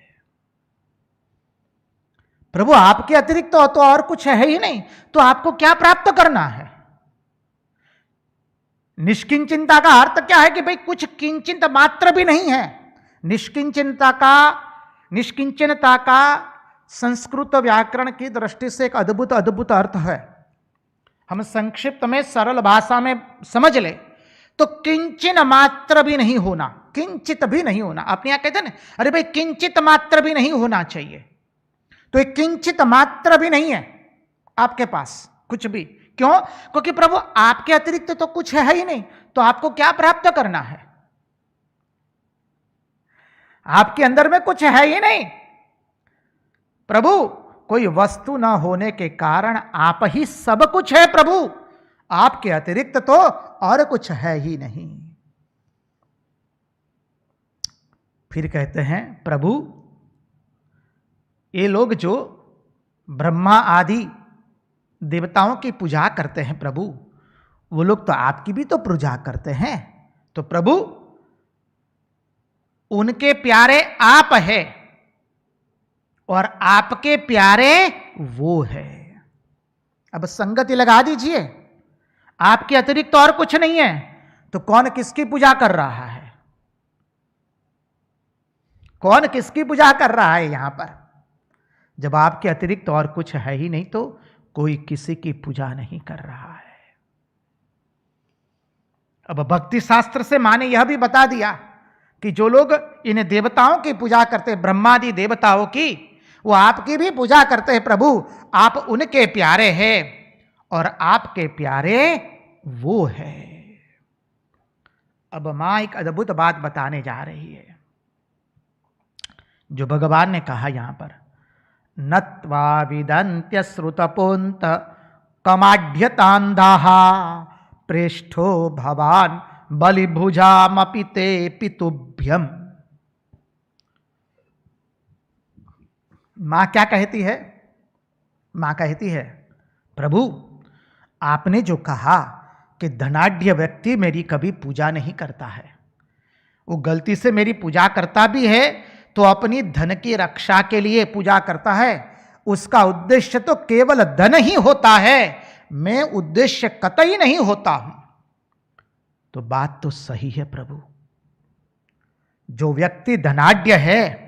प्रभु आपके अतिरिक्त तो और कुछ है ही नहीं, तो आपको क्या प्राप्त करना है। निष्किंचिनता का अर्थ क्या है कि भाई कुछ किंचित मात्र भी नहीं है। निष्किंचनता का संस्कृत व्याकरण की दृष्टि से एक अद्भुत अद्भुत अर्थ है। हम संक्षिप्त में सरल भाषा में समझ ले तो किंचिन मात्र भी नहीं होना, किंचित भी नहीं होना। अपने यहां कहते हैं ना, अरे भाई किंचित मात्र भी नहीं होना चाहिए, तो एक किंचित मात्र भी नहीं है आपके पास कुछ भी। क्यों? क्योंकि प्रभु आपके अतिरिक्त तो कुछ है ही नहीं, तो आपको क्या प्राप्त करना है। आपके अंदर में कुछ है ही नहीं। प्रभु कोई वस्तु न होने के कारण आप ही सब कुछ है। प्रभु आपके अतिरिक्त तो और कुछ है ही नहीं। फिर कहते हैं प्रभु ये लोग जो ब्रह्मा आदि देवताओं की पूजा करते हैं प्रभु, वो लोग तो आपकी भी तो पूजा करते हैं। तो प्रभु उनके प्यारे आप है और आपके प्यारे वो है। अब संगति लगा दीजिए, आपके अतिरिक्त और कुछ नहीं है, तो कौन किसकी पूजा कर रहा है। कौन किसकी पूजा कर रहा है यहां पर। जब आपके अतिरिक्त और कुछ है ही नहीं, तो कोई किसी की पूजा नहीं कर रहा है। अब भक्ति शास्त्र से माने यह भी बता दिया कि जो लोग इन देवताओं की पूजा करते हैं, ब्रह्मादि देवताओं की, वो आपकी भी पूजा करते हैं। प्रभु आप उनके प्यारे हैं और आपके प्यारे वो है। अब मां एक अद्भुत बात बताने जा रही है, जो भगवान ने कहा यहां पर, नत्वा विदन्त्य श्रुतपोन्त कमाढ्यतान्धाहा प्रेष्ठो भवान बलिभुजामपि तेऽपि तुभ्यम्। मां क्या कहती है। मां कहती है प्रभु आपने जो कहा कि धनाढ्य व्यक्ति मेरी कभी पूजा नहीं करता है, वो गलती से मेरी पूजा करता भी है तो अपनी धन की रक्षा के लिए पूजा करता है। उसका उद्देश्य तो केवल धन ही होता है, मैं उद्देश्य कतई नहीं होता हूं। तो बात तो सही है प्रभु। जो व्यक्ति धनाढ्य है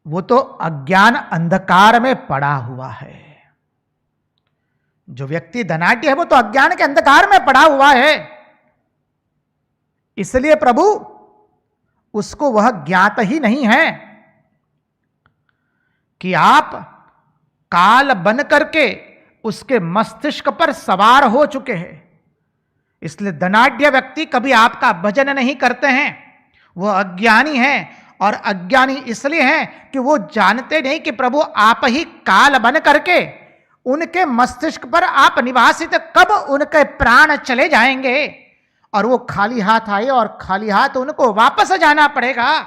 वो तो अज्ञान अंधकार में पड़ा हुआ है। जो व्यक्ति धनाढ्य है वो तो अज्ञान के अंधकार में पड़ा हुआ है। इसलिए प्रभु उसको वह ज्ञात ही नहीं है कि आप काल बन करके उसके मस्तिष्क पर सवार हो चुके हैं। इसलिए धनाढ्य व्यक्ति कभी आपका भजन नहीं करते हैं, वो अज्ञानी हैं। और अज्ञानी इसलिए हैं कि वो जानते नहीं कि प्रभु आप ही काल बन करके उनके मस्तिष्क पर आप निवासित, कब उनके प्राण चले जाएंगे और वो खाली हाथ आए और खाली हाथ उनको वापस जाना पड़ेगा।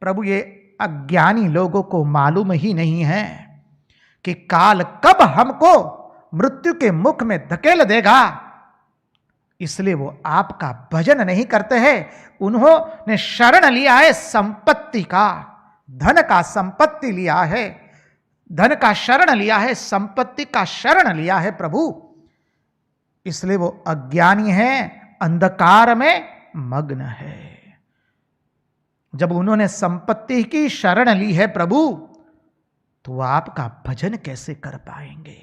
प्रभु ये अज्ञानी लोगों को मालूम ही नहीं है कि काल कब हमको मृत्यु के मुख में धकेल देगा। इसलिए वो आपका भजन नहीं करते हैं। उन्होंने शरण लिया है संपत्ति का, धन का संपत्ति लिया है, धन का शरण लिया है, संपत्ति का शरण लिया है प्रभु। इसलिए वो अज्ञानी है, अंधकार में मग्न है। जब उन्होंने संपत्ति की शरण ली है प्रभु, तो वो आपका भजन कैसे कर पाएंगे?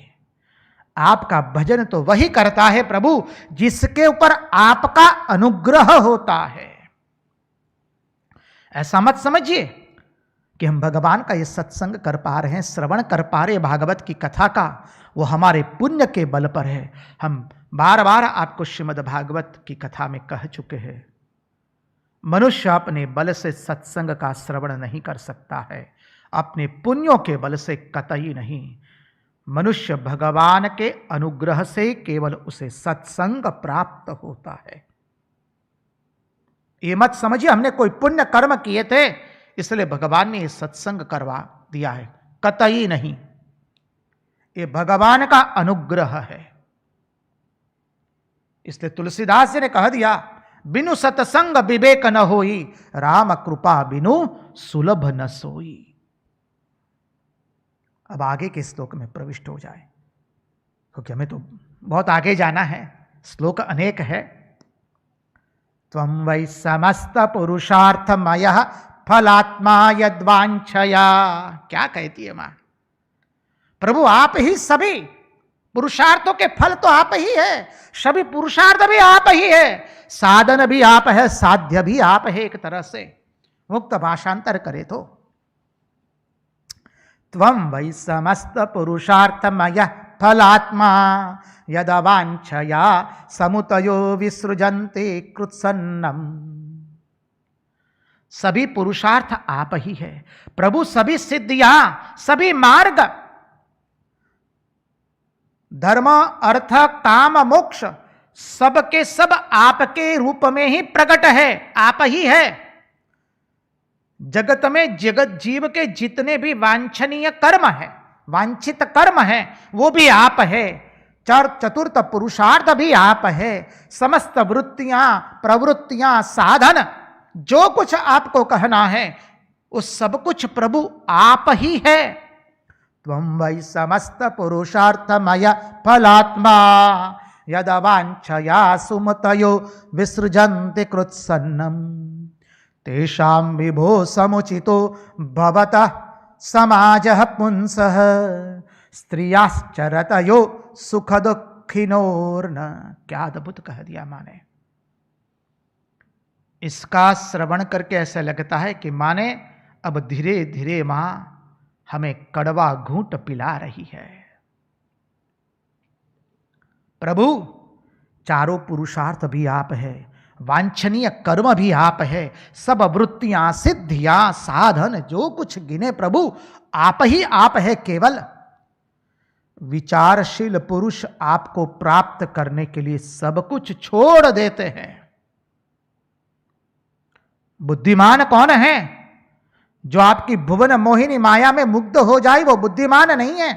आपका भजन तो वही करता है प्रभु जिसके ऊपर आपका अनुग्रह होता है। ऐसा मत समझिए कि हम भगवान का ये सत्संग कर पा रहे हैं, श्रवण कर पा रहे भागवत की कथा का, वो हमारे पुण्य के बल पर है। हम बार बार आपको श्रीमद् भागवत की कथा में कह चुके हैं, मनुष्य अपने बल से सत्संग का श्रवण नहीं कर सकता है, अपने पुण्यों के बल से कतई नहीं। मनुष्य भगवान के अनुग्रह से केवल उसे सत्संग प्राप्त होता है। ये मत समझिए हमने कोई पुण्य कर्म किए थे इसलिए भगवान ने ये सत्संग करवा दिया है, कतई नहीं। ये भगवान का अनुग्रह है। इसलिए तुलसीदास जी ने कह दिया, बिनु सत्संग विवेक न होई, राम कृपा बिनु सुलभ न सोई। अब आगे के श्लोक में प्रविष्ट हो जाए, क्योंकि हमें तो बहुत आगे जाना है, श्लोक अनेक है। त्वं वै समस्त पुरुषार्थमयः फलात्मा यद्वांछया। क्या कहती है मां? प्रभु आप ही सभी पुरुषार्थों के फल तो आप ही है, सभी पुरुषार्थ भी आप ही है, साधन भी आप है, साध्य भी आप है। एक तरह से मुक्त भाषांतर करे तो त्वं वै समस्त पुरुषार्थमय फलात्मा यदवांछया समुतयो विसृजन्ते कृत्सन्नम। सभी पुरुषार्थ आप ही है प्रभु, सभी सिद्धियां, सभी मार्ग, धर्म अर्थ काम मोक्ष सबके सब आपके रूप में ही प्रकट है, आप ही है। जगत में जगत जीव के जितने भी वांछनीय कर्म है, वांछित कर्म है, वो भी आप है। चतुर्थ पुरुषार्थ भी आप है। समस्त वृत्तियां प्रवृत्तियां साधन जो कुछ आपको कहना है वो सब कुछ प्रभु आप ही है। त्वं वै समस्त पुरुषार्थमय फलात्मा यदवांछया सुमतयो विसृजन्ति कृत्सन्नम। तेषां विभो समुचितो भवतः समाजः पुंसः स्त्रियाश्चरतयो सुख दुःखिनोर्न। क्या अद्भुत कह दिया माने। इसका श्रवण करके ऐसा लगता है कि माने अब धीरे धीरे मां हमें कड़वा घूंट पिला रही है। प्रभु चारों पुरुषार्थ भी आप है, वांछनीय कर्म भी आप है, सब वृत्तियां सिद्धियां साधन जो कुछ गिने प्रभु आप ही आप है। केवल विचारशील पुरुष आपको प्राप्त करने के लिए सब कुछ छोड़ देते हैं। बुद्धिमान कौन है? जो आपकी भुवन मोहिनी माया में मुग्ध हो जाए वो बुद्धिमान नहीं है।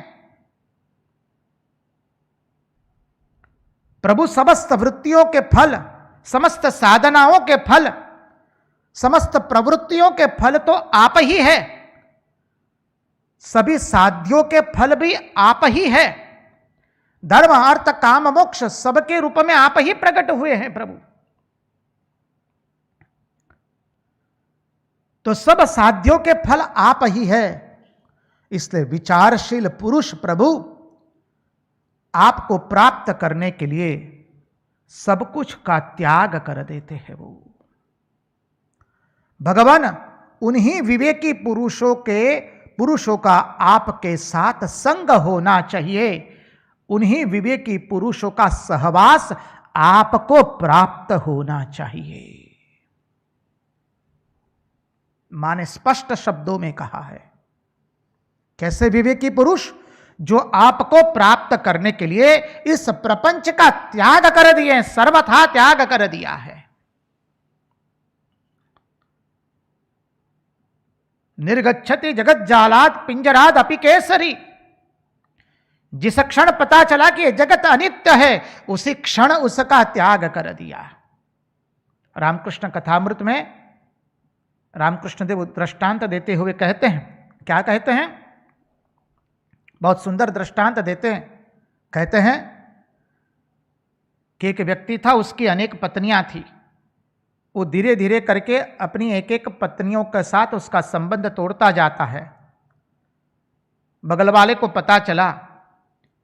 प्रभु समस्त वृत्तियों के फल, समस्त साधनाओं के फल, समस्त प्रवृत्तियों के फल तो आप ही है। सभी साध्यों के फल भी आप ही है। धर्म अर्थ काम मोक्ष सबके रूप में आप ही प्रकट हुए हैं प्रभु। तो सब साध्यों के फल आप ही है। इसलिए विचारशील पुरुष प्रभु आपको प्राप्त करने के लिए सब कुछ का त्याग कर देते हैं। वो भगवान उन्हीं विवेकी पुरुषों का आपके साथ संग होना चाहिए। उन्हीं विवेकी पुरुषों का सहवास आपको प्राप्त होना चाहिए। माने स्पष्ट शब्दों में कहा है। कैसे विवेकी पुरुष? जो आपको प्राप्त करने के लिए इस प्रपंच का त्याग कर दिए, सर्वथा त्याग कर दिया है। निर्गच्छति जगत जालात पिंजराद अपि केसरी। जिस क्षण पता चला कि यह जगत अनित्य है, उसी क्षण उसका त्याग कर दिया। रामकृष्ण कथामृत में रामकृष्ण देव दृष्टांत देते हुए कहते हैं, क्या कहते हैं? बहुत सुंदर दृष्टांत देते हैं। कहते हैं कि एक व्यक्ति था, उसकी अनेक पत्नियां थी। वो धीरे धीरे करके अपनी एक एक पत्नियों के साथ उसका संबंध तोड़ता जाता है। बगल वाले को पता चला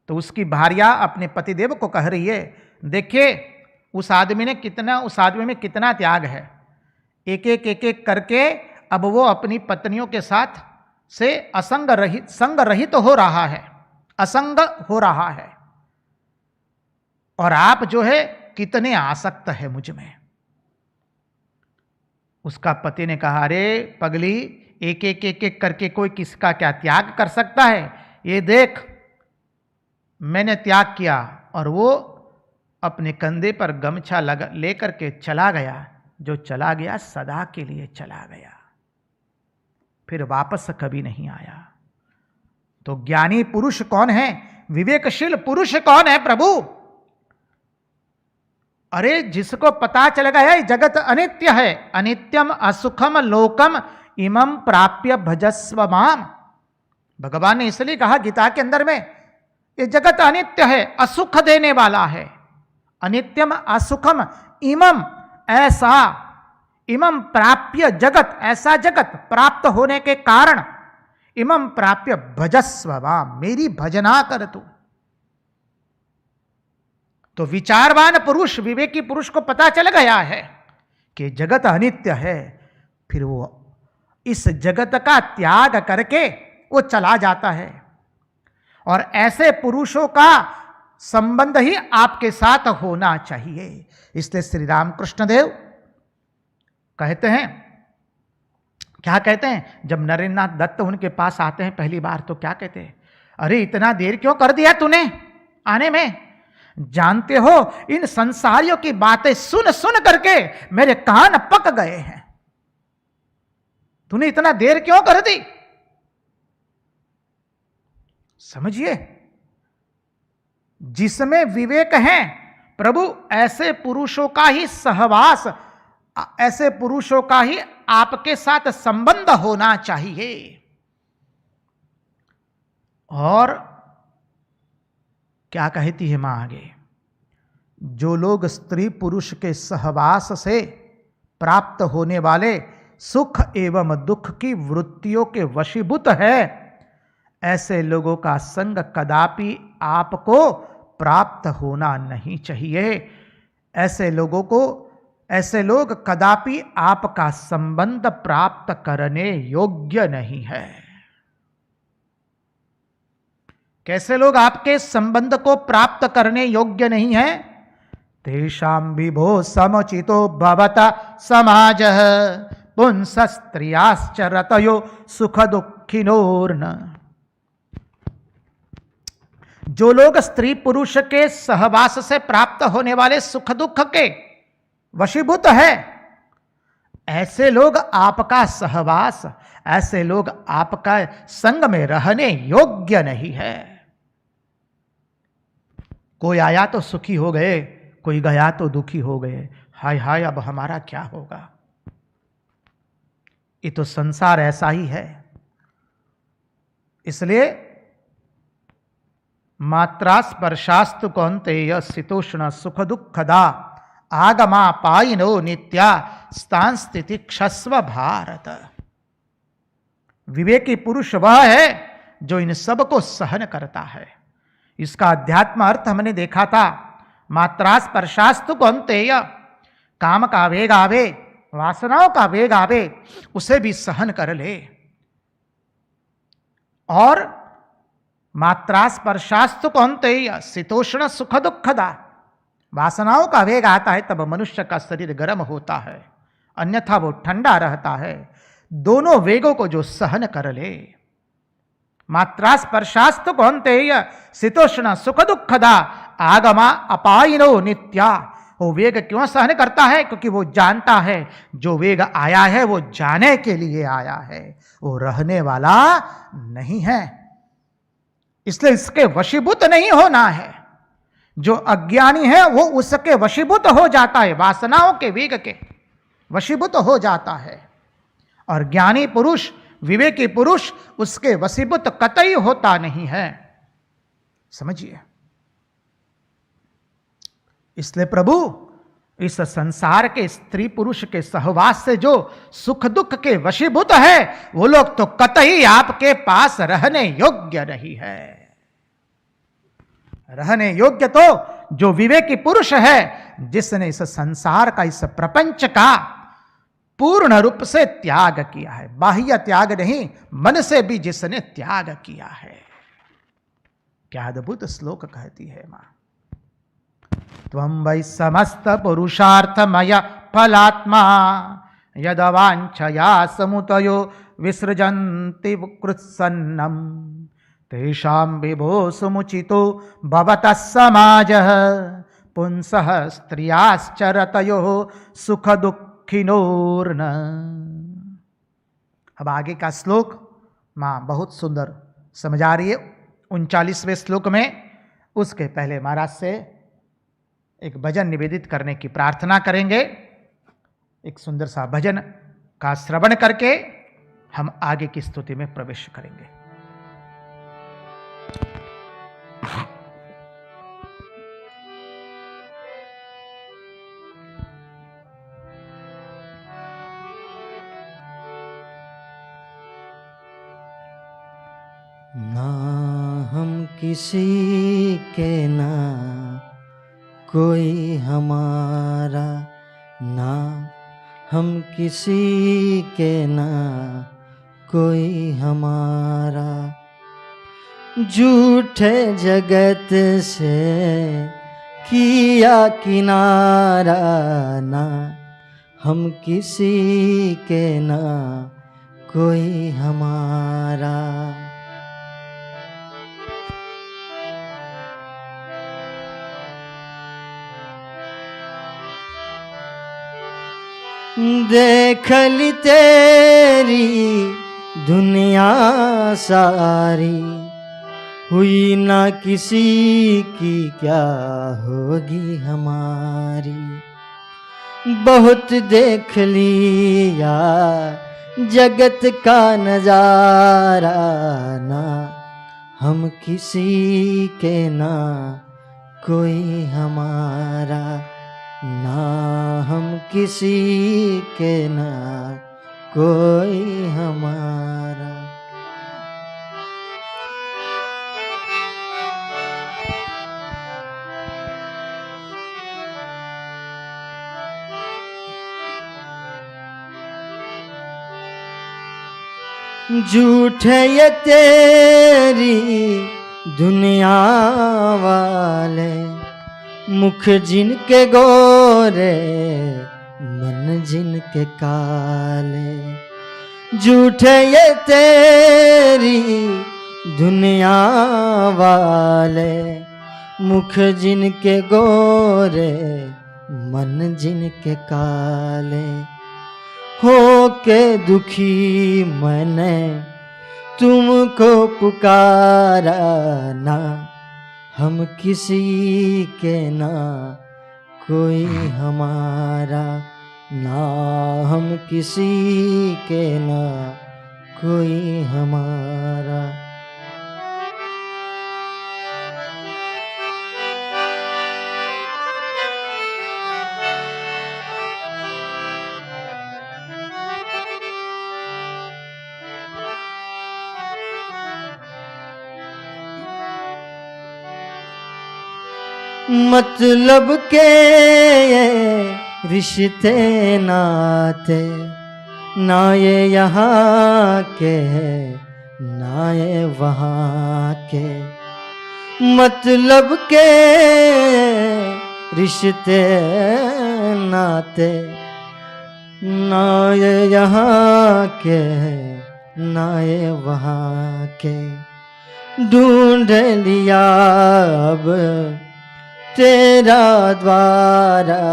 तो उसकी भार्या अपने पतिदेव को कह रही है, देखिए उस आदमी में कितना त्याग है। एक एक करके अब वो अपनी पत्नियों के साथ से संग रहित हो रहा है, असंग हो रहा है। और आप जो है कितने आसक्त है मुझ में। उसका पति ने कहा, अरे पगली, एक एक करके कोई किसका क्या त्याग कर सकता है? ये देख, मैंने त्याग किया। और वो अपने कंधे पर गमछा लेकर के चला गया। जो चला गया सदा के लिए चला गया, फिर वापस कभी नहीं आया। तो ज्ञानी पुरुष कौन है? विवेकशील पुरुष कौन है प्रभु? अरे जिसको पता चल गया जगत अनित्य है, अनित्यम असुखम लोकम इमं प्राप्य भजस्व माम। भगवान ने इसलिए कहा गीता के अंदर में, ये जगत अनित्य है, असुख देने वाला है। अनित्यम असुखम इमं, ऐसा, इमं प्राप्य जगत, ऐसा जगत प्राप्त होने के कारण, इमं प्राप्य भजस्व माम, मेरी भजना कर तू। तो विचारवान पुरुष, विवेकी पुरुष को पता चल गया है कि जगत अनित्य है। फिर वो इस जगत का त्याग करके वो चला जाता है। और ऐसे पुरुषों का संबंध ही आपके साथ होना चाहिए। इसलिए श्री रामकृष्ण देव कहते हैं, क्या कहते हैं? जब नरेंद्रनाथ दत्त उनके पास आते हैं पहली बार तो क्या कहते हैं? अरे इतना देर क्यों कर दिया तूने आने में? जानते हो इन संसारियों की बातें सुन सुन करके मेरे कान पक गए हैं। तूने इतना देर क्यों कर दी? समझिए, जिसमें विवेक है प्रभु, ऐसे पुरुषों का ही सहवास, ऐसे पुरुषों का ही आपके साथ संबंध होना चाहिए। और क्या कहती है मां आगे? जो लोग स्त्री पुरुष के सहवास से प्राप्त होने वाले सुख एवं दुख की वृत्तियों के वशीभूत है, ऐसे लोगों का संग कदापि आपको प्राप्त होना नहीं चाहिए। ऐसे लोग कदापि आपका संबंध प्राप्त करने योग्य नहीं है। कैसे लोग आपके संबंध को प्राप्त करने योग्य नहीं है? तेषां विभो समुचितो भवता समाजः पुंसस्त्रियाश्च रतयो सुख दुःखिनोर्न। जो लोग स्त्री पुरुष के सहवास से प्राप्त होने वाले सुख दुख के वशीभूत है, ऐसे लोग आपका सहवास, ऐसे लोग आपका संग में रहने योग्य नहीं है। कोई आया तो सुखी हो गए, कोई गया तो दुखी हो गए। हाय हाय, अब हमारा क्या होगा? ये तो संसार ऐसा ही है। इसलिए मात्रा स्पर्शास्तु कौन्तेय शीतोष्ण सुख दुखदा आगमा पायिनो नित्या स्थान स्थिति क्षस्व भारत। विवेकी पुरुष वह है जो इन सब को सहन करता है। इसका अध्यात्म अर्थ हमने देखा था, मात्रा स्पर्शास्तु कौन्तेय, काम का वेग आवे, वासनाओं का वेग आवे, उसे भी सहन कर ले। और मात्रा स्पर्शास्तु कौन्तेय शीतोष्ण सुख दुखदा, वासनाओं का वेग आता है तब मनुष्य का शरीर गर्म होता है, अन्यथा वो ठंडा रहता है। दोनों वेगों को जो सहन कर ले, मात्रा स्पर्शास्तु कौन्तेय शीतोष्ण सुख दुखदा आगमा अपायिनो नित्या। वो वेग क्यों सहन करता है? क्योंकि वो जानता है जो वेग आया है वो जाने के लिए आया है, वो रहने वाला नहीं है, इसलिए इसके वशीभूत नहीं होना है। जो अज्ञानी है वो उसके वशीभूत हो जाता है, वासनाओं के वेग के वशीभूत हो जाता है। और ज्ञानी पुरुष, विवेकी पुरुष उसके वशीभूत कतई होता नहीं है। समझिए, इसलिए प्रभु इस संसार के स्त्री पुरुष के सहवास से जो सुख दुख के वशीभूत है वो लोग तो कतई आपके पास रहने योग्य नहीं है। रहने योग्य तो जो विवेकी पुरुष है, जिसने इस संसार का, इस प्रपंच का पूर्ण रूप से त्याग किया है, बाह्य त्याग नहीं, मन से भी जिसने त्याग किया है। क्या अद्भुत श्लोक कहती है मां, त्वं वै समस्त पुरुषार्थमय फलात्मा यदवांछया समुतयो विसृजन्ति कृत्सन्नम तेषां विभो समुचितो भवतः समाजः पुंसः स्त्रियाश्चरतयो सुख दुःखिनोर्न। अब आगे का श्लोक मां बहुत सुंदर समझा रही है 39वें श्लोक में। उसके पहले महाराज से एक भजन निवेदित करने की प्रार्थना करेंगे। एक सुंदर सा भजन का श्रवण करके हम आगे की स्तुति में प्रवेश करेंगे। ना हम किसी के ना कोई हमारा, ना हम किसी के ना कोई हमारा, झूठे जगत से किया किनारा, ना हम किसी के ना कोई हमारा। देख ली तेरी दुनिया सारी, हुई ना किसी की क्या होगी हमारी। बहुत देख लिया जगत का नजारा, ना हम किसी के ना कोई हमारा, ना हम किसी के ना कोई हमारा। झूठे ये तेरी दुनिया वाले, मुख जिनके गोरे मन जिनके काले। झूठे ये तेरी दुनिया वाले, मुख जिनके गोरे मन जिनके काले। हो के दुखी मैंने तुमको पुकारा, ना हम किसी के ना कोई हमारा, ना हम किसी के ना कोई हमारा। मतलब के ये रिश्ते नाते, ना ये यहाँ के ना ये वहाँ के। मतलब के रिश्ते नाते, ना ये यहाँ के ना ये वहाँ के। ढूंढ लिया अब तेरा द्वारा,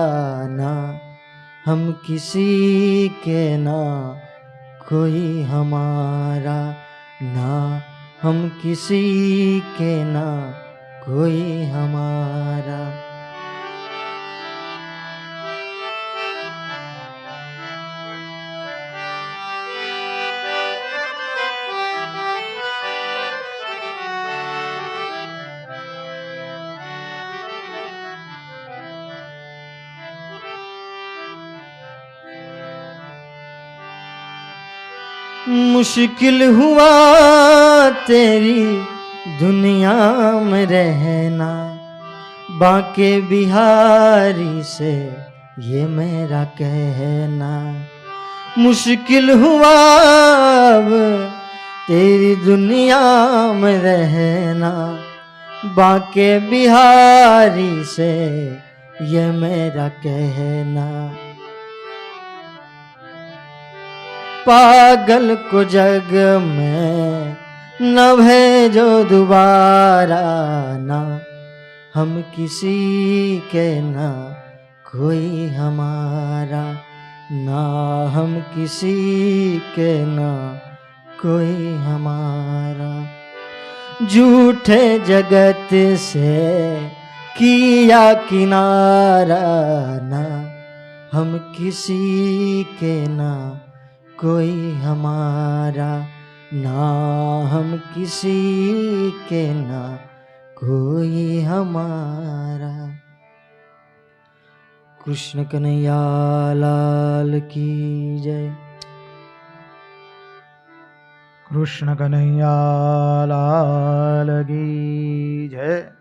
ना हम किसी के ना कोई हमारा, ना हम किसी के ना कोई हमारा। मुश्किल हुआ तेरी दुनिया में रहना, बांके बिहारी से ये मेरा कहना। मुश्किल हुआ अब तेरी दुनिया में रहना, बांके बिहारी से ये मेरा कहना। पागल को जग में न भेजो दोबारा, ना हम किसी के ना कोई हमारा, ना हम किसी के ना कोई हमारा। झूठे जगत से किया किनारा, ना हम किसी के ना कोई हमारा, ना हम किसी के ना कोई हमारा। कृष्ण कन्हैया लाल की जय। कृष्ण कन्हैया लाल की जय।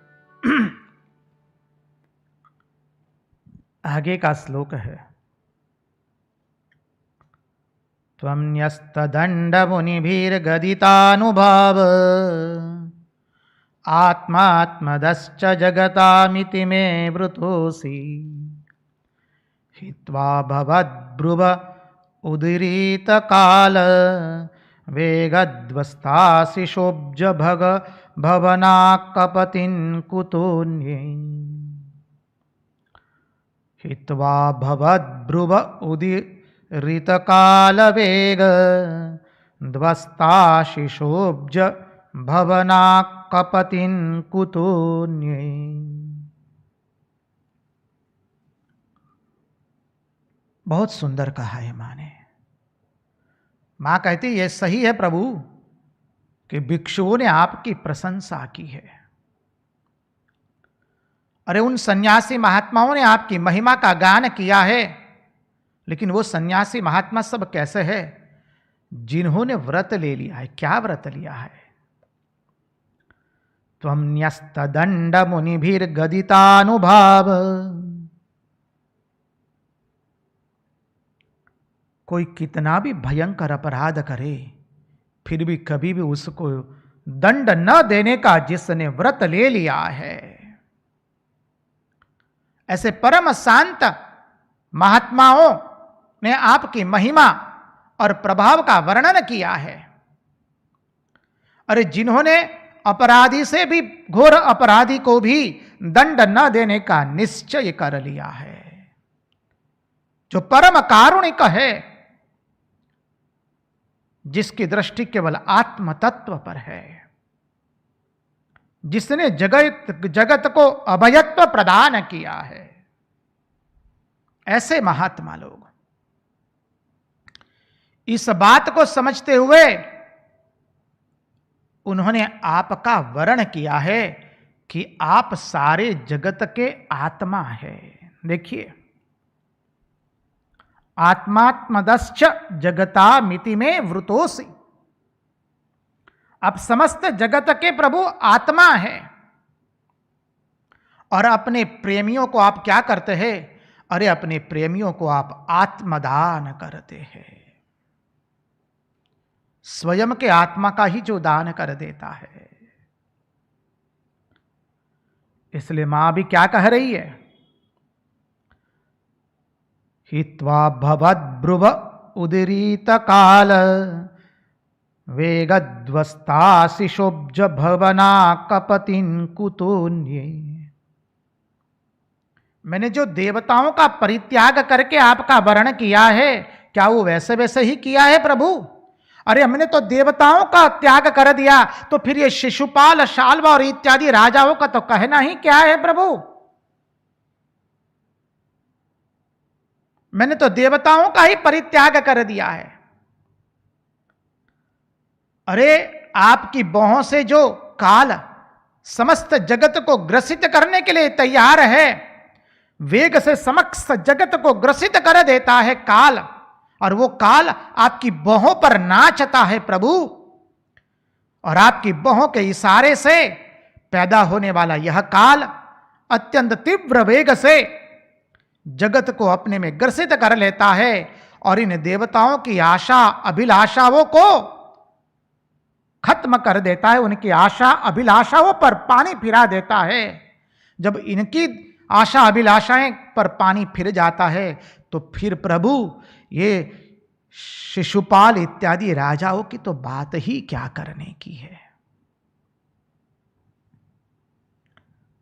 आगे का श्लोक है, त्वन्यस्तदण्डमुनिभिर्गदितानुभाव, आत्मात्मदश्च जगतामिति मे वृतोऽसि। हित्वा भवद्ब्रुव उदीरितकाल, वेगद्वस्तासि शोभज भग भवनाकपतिं कुतोऽन्ये। हित्वा भवद्ब्रुव ऋतकालवेग, ध्वस्ताशिशोब्ज भवनाकपतिं कुतोऽन्ये। बहुत सुंदर कहा है माँ ने। माँ कहती ये सही है प्रभु कि भिक्षुओं ने आपकी प्रशंसा की है। अरे उन सन्यासी महात्माओं ने आपकी महिमा का गान किया है, लेकिन वो सन्यासी महात्मा सब कैसे है? जिन्होंने व्रत ले लिया है। क्या व्रत लिया है? त्वन्यस्तदण्ड मुनिभिर्गदितानुभाव। कोई कितना भी भयंकर अपराध करे, फिर भी कभी भी उसको दंड न देने का जिसने व्रत ले लिया है, ऐसे परम शांत महात्माओं ने आपकी महिमा और प्रभाव का वर्णन किया है। अरे जिन्होंने अपराधी से भी घोर अपराधी को भी दंड न देने का निश्चय कर लिया है, जो परम कारुणिक है, जिसकी दृष्टि केवल आत्म तत्व पर है, जिसने जगत को अभयत्व प्रदान किया है, ऐसे महात्मा लोग इस बात को समझते हुए उन्होंने आपका वर्ण किया है कि आप सारे जगत के आत्मा है। देखिए, आत्मात्मदश्च जगतामिति में वृतोऽसि। आप समस्त जगत के प्रभु आत्मा है और अपने प्रेमियों को आप क्या करते हैं? अरे अपने प्रेमियों को आप आत्मदान करते हैं। स्वयं के आत्मा का ही जो दान कर देता है। इसलिए मां भी क्या कह रही है? हित्वा भवद्भ्रुव उदीरित काल वेगद्वस्ताशिशोब्ज भवना कपतिन कुतोन्ये। मैंने जो देवताओं का परित्याग करके आपका वर्ण किया है, क्या वो वैसे वैसे ही किया है प्रभु? अरे हमने तो देवताओं का त्याग कर दिया, तो फिर ये शिशुपाल, शाल्व और इत्यादि राजाओं का तो कहना ही क्या है प्रभु? मैंने तो देवताओं का ही परित्याग कर दिया है। अरे आपकी बाहों से जो काल समस्त जगत को ग्रसित करने के लिए तैयार है, वेग से समस्त जगत को ग्रसित कर देता है काल, और वो काल आपकी बाहों पर नाचता है प्रभु। और आपकी बाहों के इशारे से पैदा होने वाला यह काल अत्यंत तीव्र वेग से जगत को अपने में ग्रसित कर लेता है, और इन देवताओं की आशा अभिलाषाओं को खत्म कर देता है, उनकी आशा अभिलाषाओं पर पानी फिरा देता है। जब इनकी आशा अभिलाषाएं पर पानी फिर जाता है, तो फिर प्रभु ये शिशुपाल इत्यादि राजाओं की तो बात ही क्या करने की है।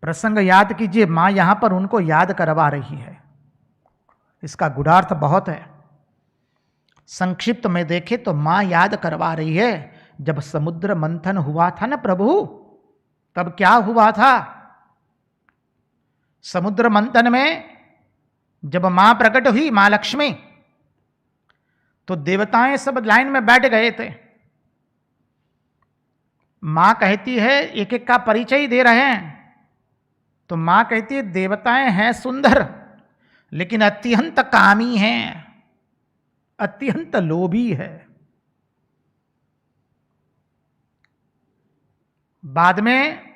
प्रसंग याद कीजिए, मां यहां पर उनको याद करवा रही है। इसका गुणार्थ बहुत है। संक्षिप्त में देखें तो मां याद करवा रही है, जब समुद्र मंथन हुआ था ना प्रभु, तब क्या हुआ था? समुद्र मंथन में जब मां प्रकट हुई, मां लक्ष्मी, तो देवताएं सब लाइन में बैठ गए थे। मां कहती है, एक एक का परिचय दे रहे हैं, तो मां कहती है देवताएं हैं सुंदर, लेकिन अत्यंत कामी हैं, अत्यंत लोभी है। बाद में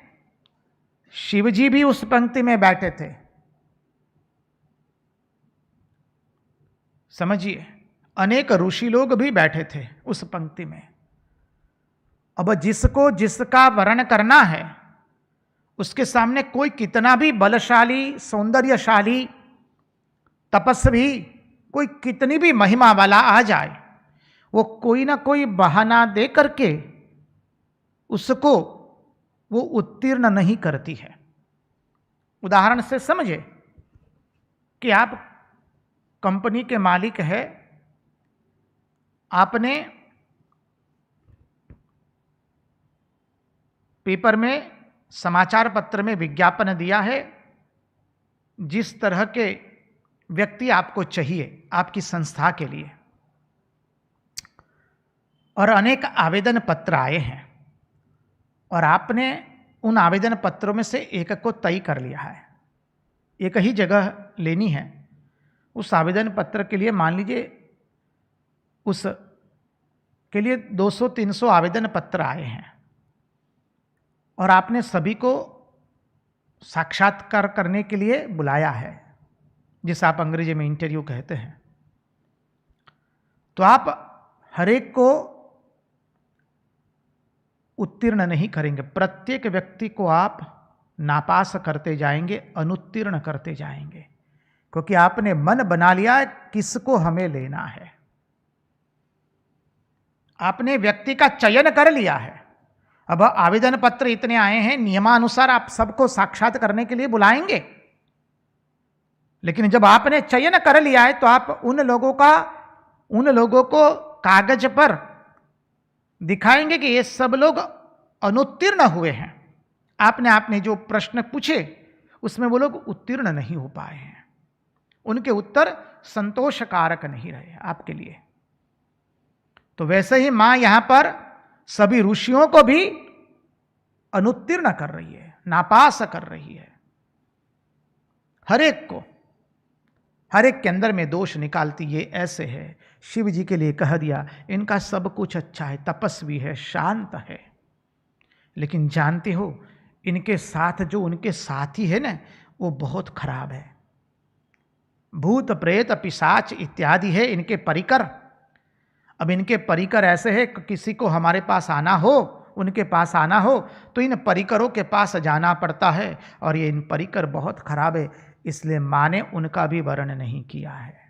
शिवजी भी उस पंक्ति में बैठे थे। समझिए, अनेक ऋषि लोग भी बैठे थे उस पंक्ति में। अब जिसको जिसका वर्ण करना है, उसके सामने कोई कितना भी बलशाली, सौंदर्यशाली, तपस्वी, कोई कितनी भी महिमा वाला आ जाए, वो कोई ना कोई बहाना दे करके उसको वो उत्तीर्ण नहीं करती है। उदाहरण से समझे कि आप कंपनी के मालिक है, आपने पेपर में, समाचार पत्र में विज्ञापन दिया है, जिस तरह के व्यक्ति आपको चाहिए आपकी संस्था के लिए, और अनेक आवेदन पत्र आए हैं, और आपने उन आवेदन पत्रों में से एक को तय कर लिया है, एक ही जगह लेनी है। उस आवेदन पत्र के लिए मान लीजिए उस के लिए 200-300 आवेदन पत्र आए हैं, और आपने सभी को साक्षात्कार करने के लिए बुलाया है, जिसे आप अंग्रेजी में इंटरव्यू कहते हैं। तो आप हर एक को उत्तीर्ण नहीं करेंगे, प्रत्येक व्यक्ति को आप नापास करते जाएंगे, अनुत्तीर्ण करते जाएंगे, क्योंकि आपने मन बना लिया है किसको हमें लेना है। आपने व्यक्ति का चयन कर लिया है। अब आवेदन पत्र इतने आए हैं, नियमानुसार आप सबको साक्षात करने के लिए बुलाएंगे, लेकिन जब आपने चयन कर लिया है, तो आप उन लोगों को कागज पर दिखाएंगे कि ये सब लोग अनुत्तीर्ण हुए हैं। आपने जो प्रश्न पूछे उसमें वो लोग उत्तीर्ण नहीं हो पाए हैं, उनके उत्तर संतोषकारक नहीं रहे आपके लिए। तो वैसे ही मां यहां पर सभी ऋषियों को भी अनुत्तीर्ण कर रही है, नापास कर रही है। हर एक को, हर एक के अंदर में दोष निकालती, ये ऐसे है। शिव जी के लिए कह दिया इनका सब कुछ अच्छा है, तपस्वी है, शांत है, लेकिन जानते हो इनके साथ जो उनके साथी है ना, वो बहुत खराब है। भूत प्रेत पिशाच इत्यादि है इनके परिकर। अब इनके परिकर ऐसे है कि किसी को हमारे पास आना हो, उनके पास आना हो तो इन परिकरों के पास जाना पड़ता है, और ये इन परिकर बहुत खराब है, इसलिए मां ने उनका भी वर्ण नहीं किया है।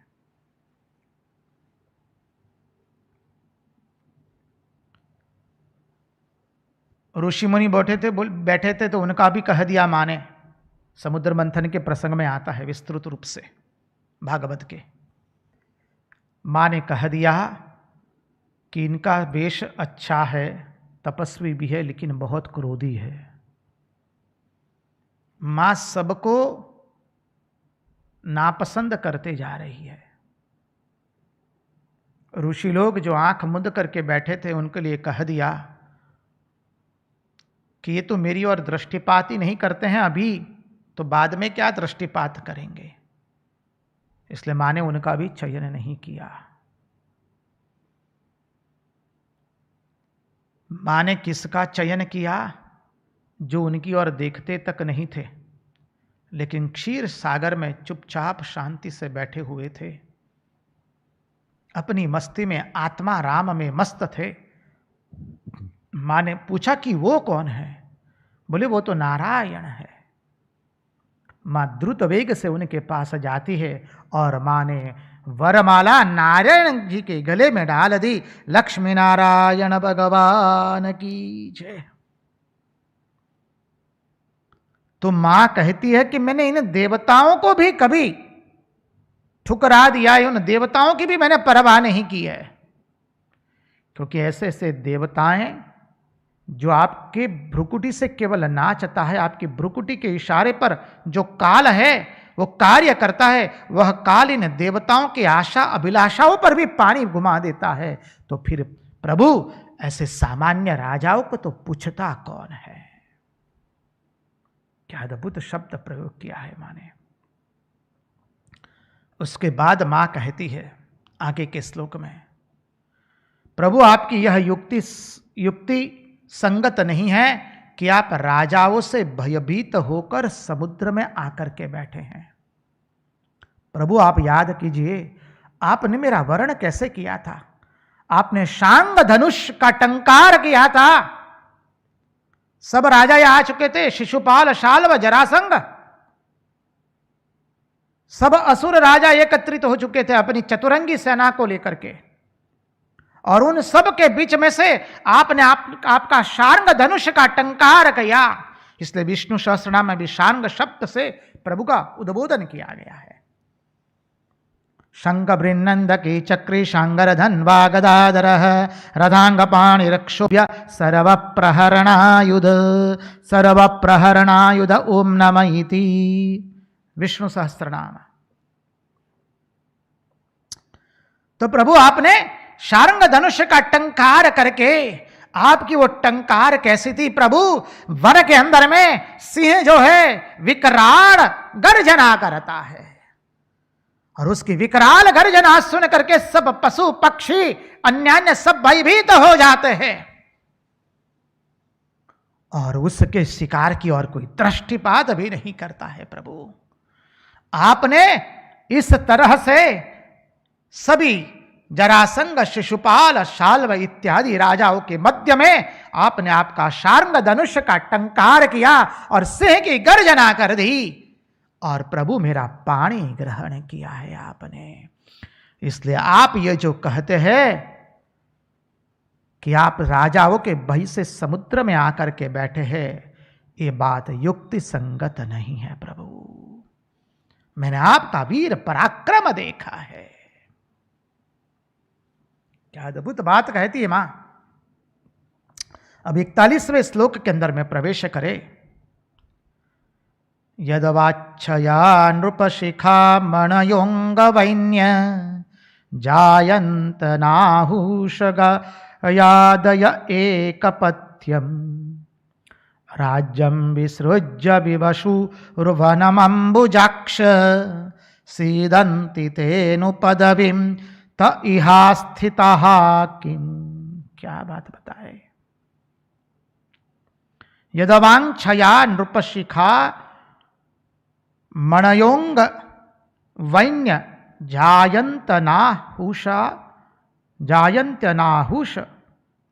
ऋषि मुनि बैठे थे तो उनका भी कह दिया मां ने। समुद्र मंथन के प्रसंग में आता है विस्तृत रूप से भागवत के। मां ने कह दिया कि इनका वेश अच्छा है, तपस्वी भी है, लेकिन बहुत क्रोधी है। मां सबको नापसंद करते जा रही है। ऋषि लोग जो आंख मुंद करके बैठे थे उनके लिए कह दिया कि ये तो मेरी ओर दृष्टिपात ही नहीं करते हैं अभी, तो बाद में क्या दृष्टिपात करेंगे। इसलिए मां ने उनका भी चयन नहीं किया। मां ने किसका चयन किया? जो उनकी ओर देखते तक नहीं थे, लेकिन क्षीर सागर में चुपचाप शांति से बैठे हुए थे, अपनी मस्ती में, आत्मा राम में मस्त थे। मां ने पूछा कि वो कौन है? बोले वो तो नारायण है। मां द्रुत वेग से उनके पास जाती है और मां ने वरमाला नारायण जी के गले में डाल दी। लक्ष्मी नारायण भगवान की जय। तो मां कहती है कि मैंने इन देवताओं को भी कभी ठुकरा दिया है, उन देवताओं की भी मैंने परवाह नहीं की है, क्योंकि ऐसे ऐसे देवताएं जो आपके भ्रुकुटी से केवल नाचता है, आपकी भ्रुकुटी के इशारे पर जो काल है वो कार्य करता है, वह काल इन देवताओं की आशा अभिलाषाओं पर भी पानी घुमा देता है। तो फिर प्रभु ऐसे सामान्य राजाओं को तो पूछता कौन है? क्या अद्भुत शब्द प्रयोग किया है मां ने। उसके बाद मां कहती है आगे के श्लोक में, प्रभु आपकी यह युक्ति संगत नहीं है कि आप राजाओं से भयभीत होकर समुद्र में आकर के बैठे हैं। प्रभु आप याद कीजिए, आपने मेरा वर्ण कैसे किया था? आपने शांग धनुष का टंकार किया था। सब राजा आ चुके थे, शिशुपाल, शाल्व, जरासंध, सब असुर राजा एकत्रित हो चुके थे अपनी चतुरंगी सेना को लेकर के, और उन सब के बीच में से आपने आपका शार्ंग धनुष का टंकार किया। इसलिए विष्णु सहस्त्रनाम में भी शार्ंग शब्द से प्रभु का उद्बोधन किया गया है। शंख बृन्नंद की चक्री शांगर धन्वा गदाधर रथांग पाणि रक्षोभ्य सर्व प्रहरणायुध ओम नमः इति विष्णु सहस्त्रनाम। तो प्रभु आपने शार्ंग धनुष का टंकार करके, आपकी वो टंकार कैसी थी प्रभु? वन के अंदर में सिंह जो है विकराल गर्जना करता है, और उसकी विकराल गर्जना सुन करके सब पशु पक्षी अन्य सब भयभीत हो जाते हैं, और उसके शिकार की और कोई दृष्टिपात भी नहीं करता है। प्रभु आपने इस तरह से सभी जरासंध, शिशुपाल, शाल्व इत्यादि राजाओं के मध्य में आपने आपका शार्ंग धनुष का टंकार किया और सिंह की गर्जना कर दी, और प्रभु मेरा पानी ग्रहण किया है आपने। इसलिए आप ये जो कहते हैं कि आप राजाओं के भय से समुद्र में आकर के बैठे हैं, ये बात युक्ति संगत नहीं है प्रभु। मैंने आपका वीर पराक्रम देखा है। क्या अद्भुत बात कहती है मां। अब 41वें श्लोक के अंदर में प्रवेश करे। यदवाच्छया नृपशिखा मणयोंग वैन्य जायंत नाहुषग यादय एकपथ्यम राज्यं विसृज्य विवशुर्वनमंबुजाक्ष सीदन्ति तेनु पदवीं त इहा स्थितः किम। क्या बात बताए। यदवांछया नृपशिखा मणयोंग वैन्य जायन्त्यनाहुष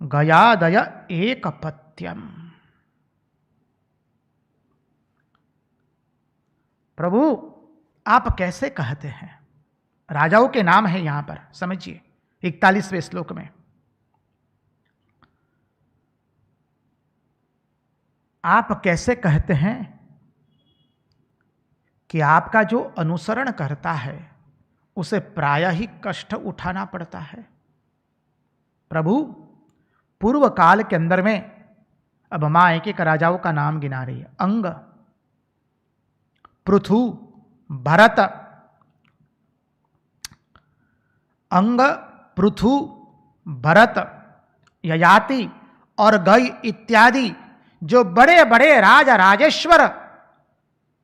गयादय एकपत्यम। प्रभु आप कैसे कहते हैं, राजाओं के नाम है यहां पर, समझिए 41वें श्लोक में। आप कैसे कहते हैं कि आपका जो अनुसरण करता है उसे प्रायः ही कष्ट उठाना पड़ता है। प्रभु पूर्व काल के अंदर में, अब मां एक एक राजाओं का नाम गिना रही है, अंग, पृथु, भरत, अंग, पृथु, भरत, ययाति और गई इत्यादि जो बड़े बड़े राजा राजेश्वर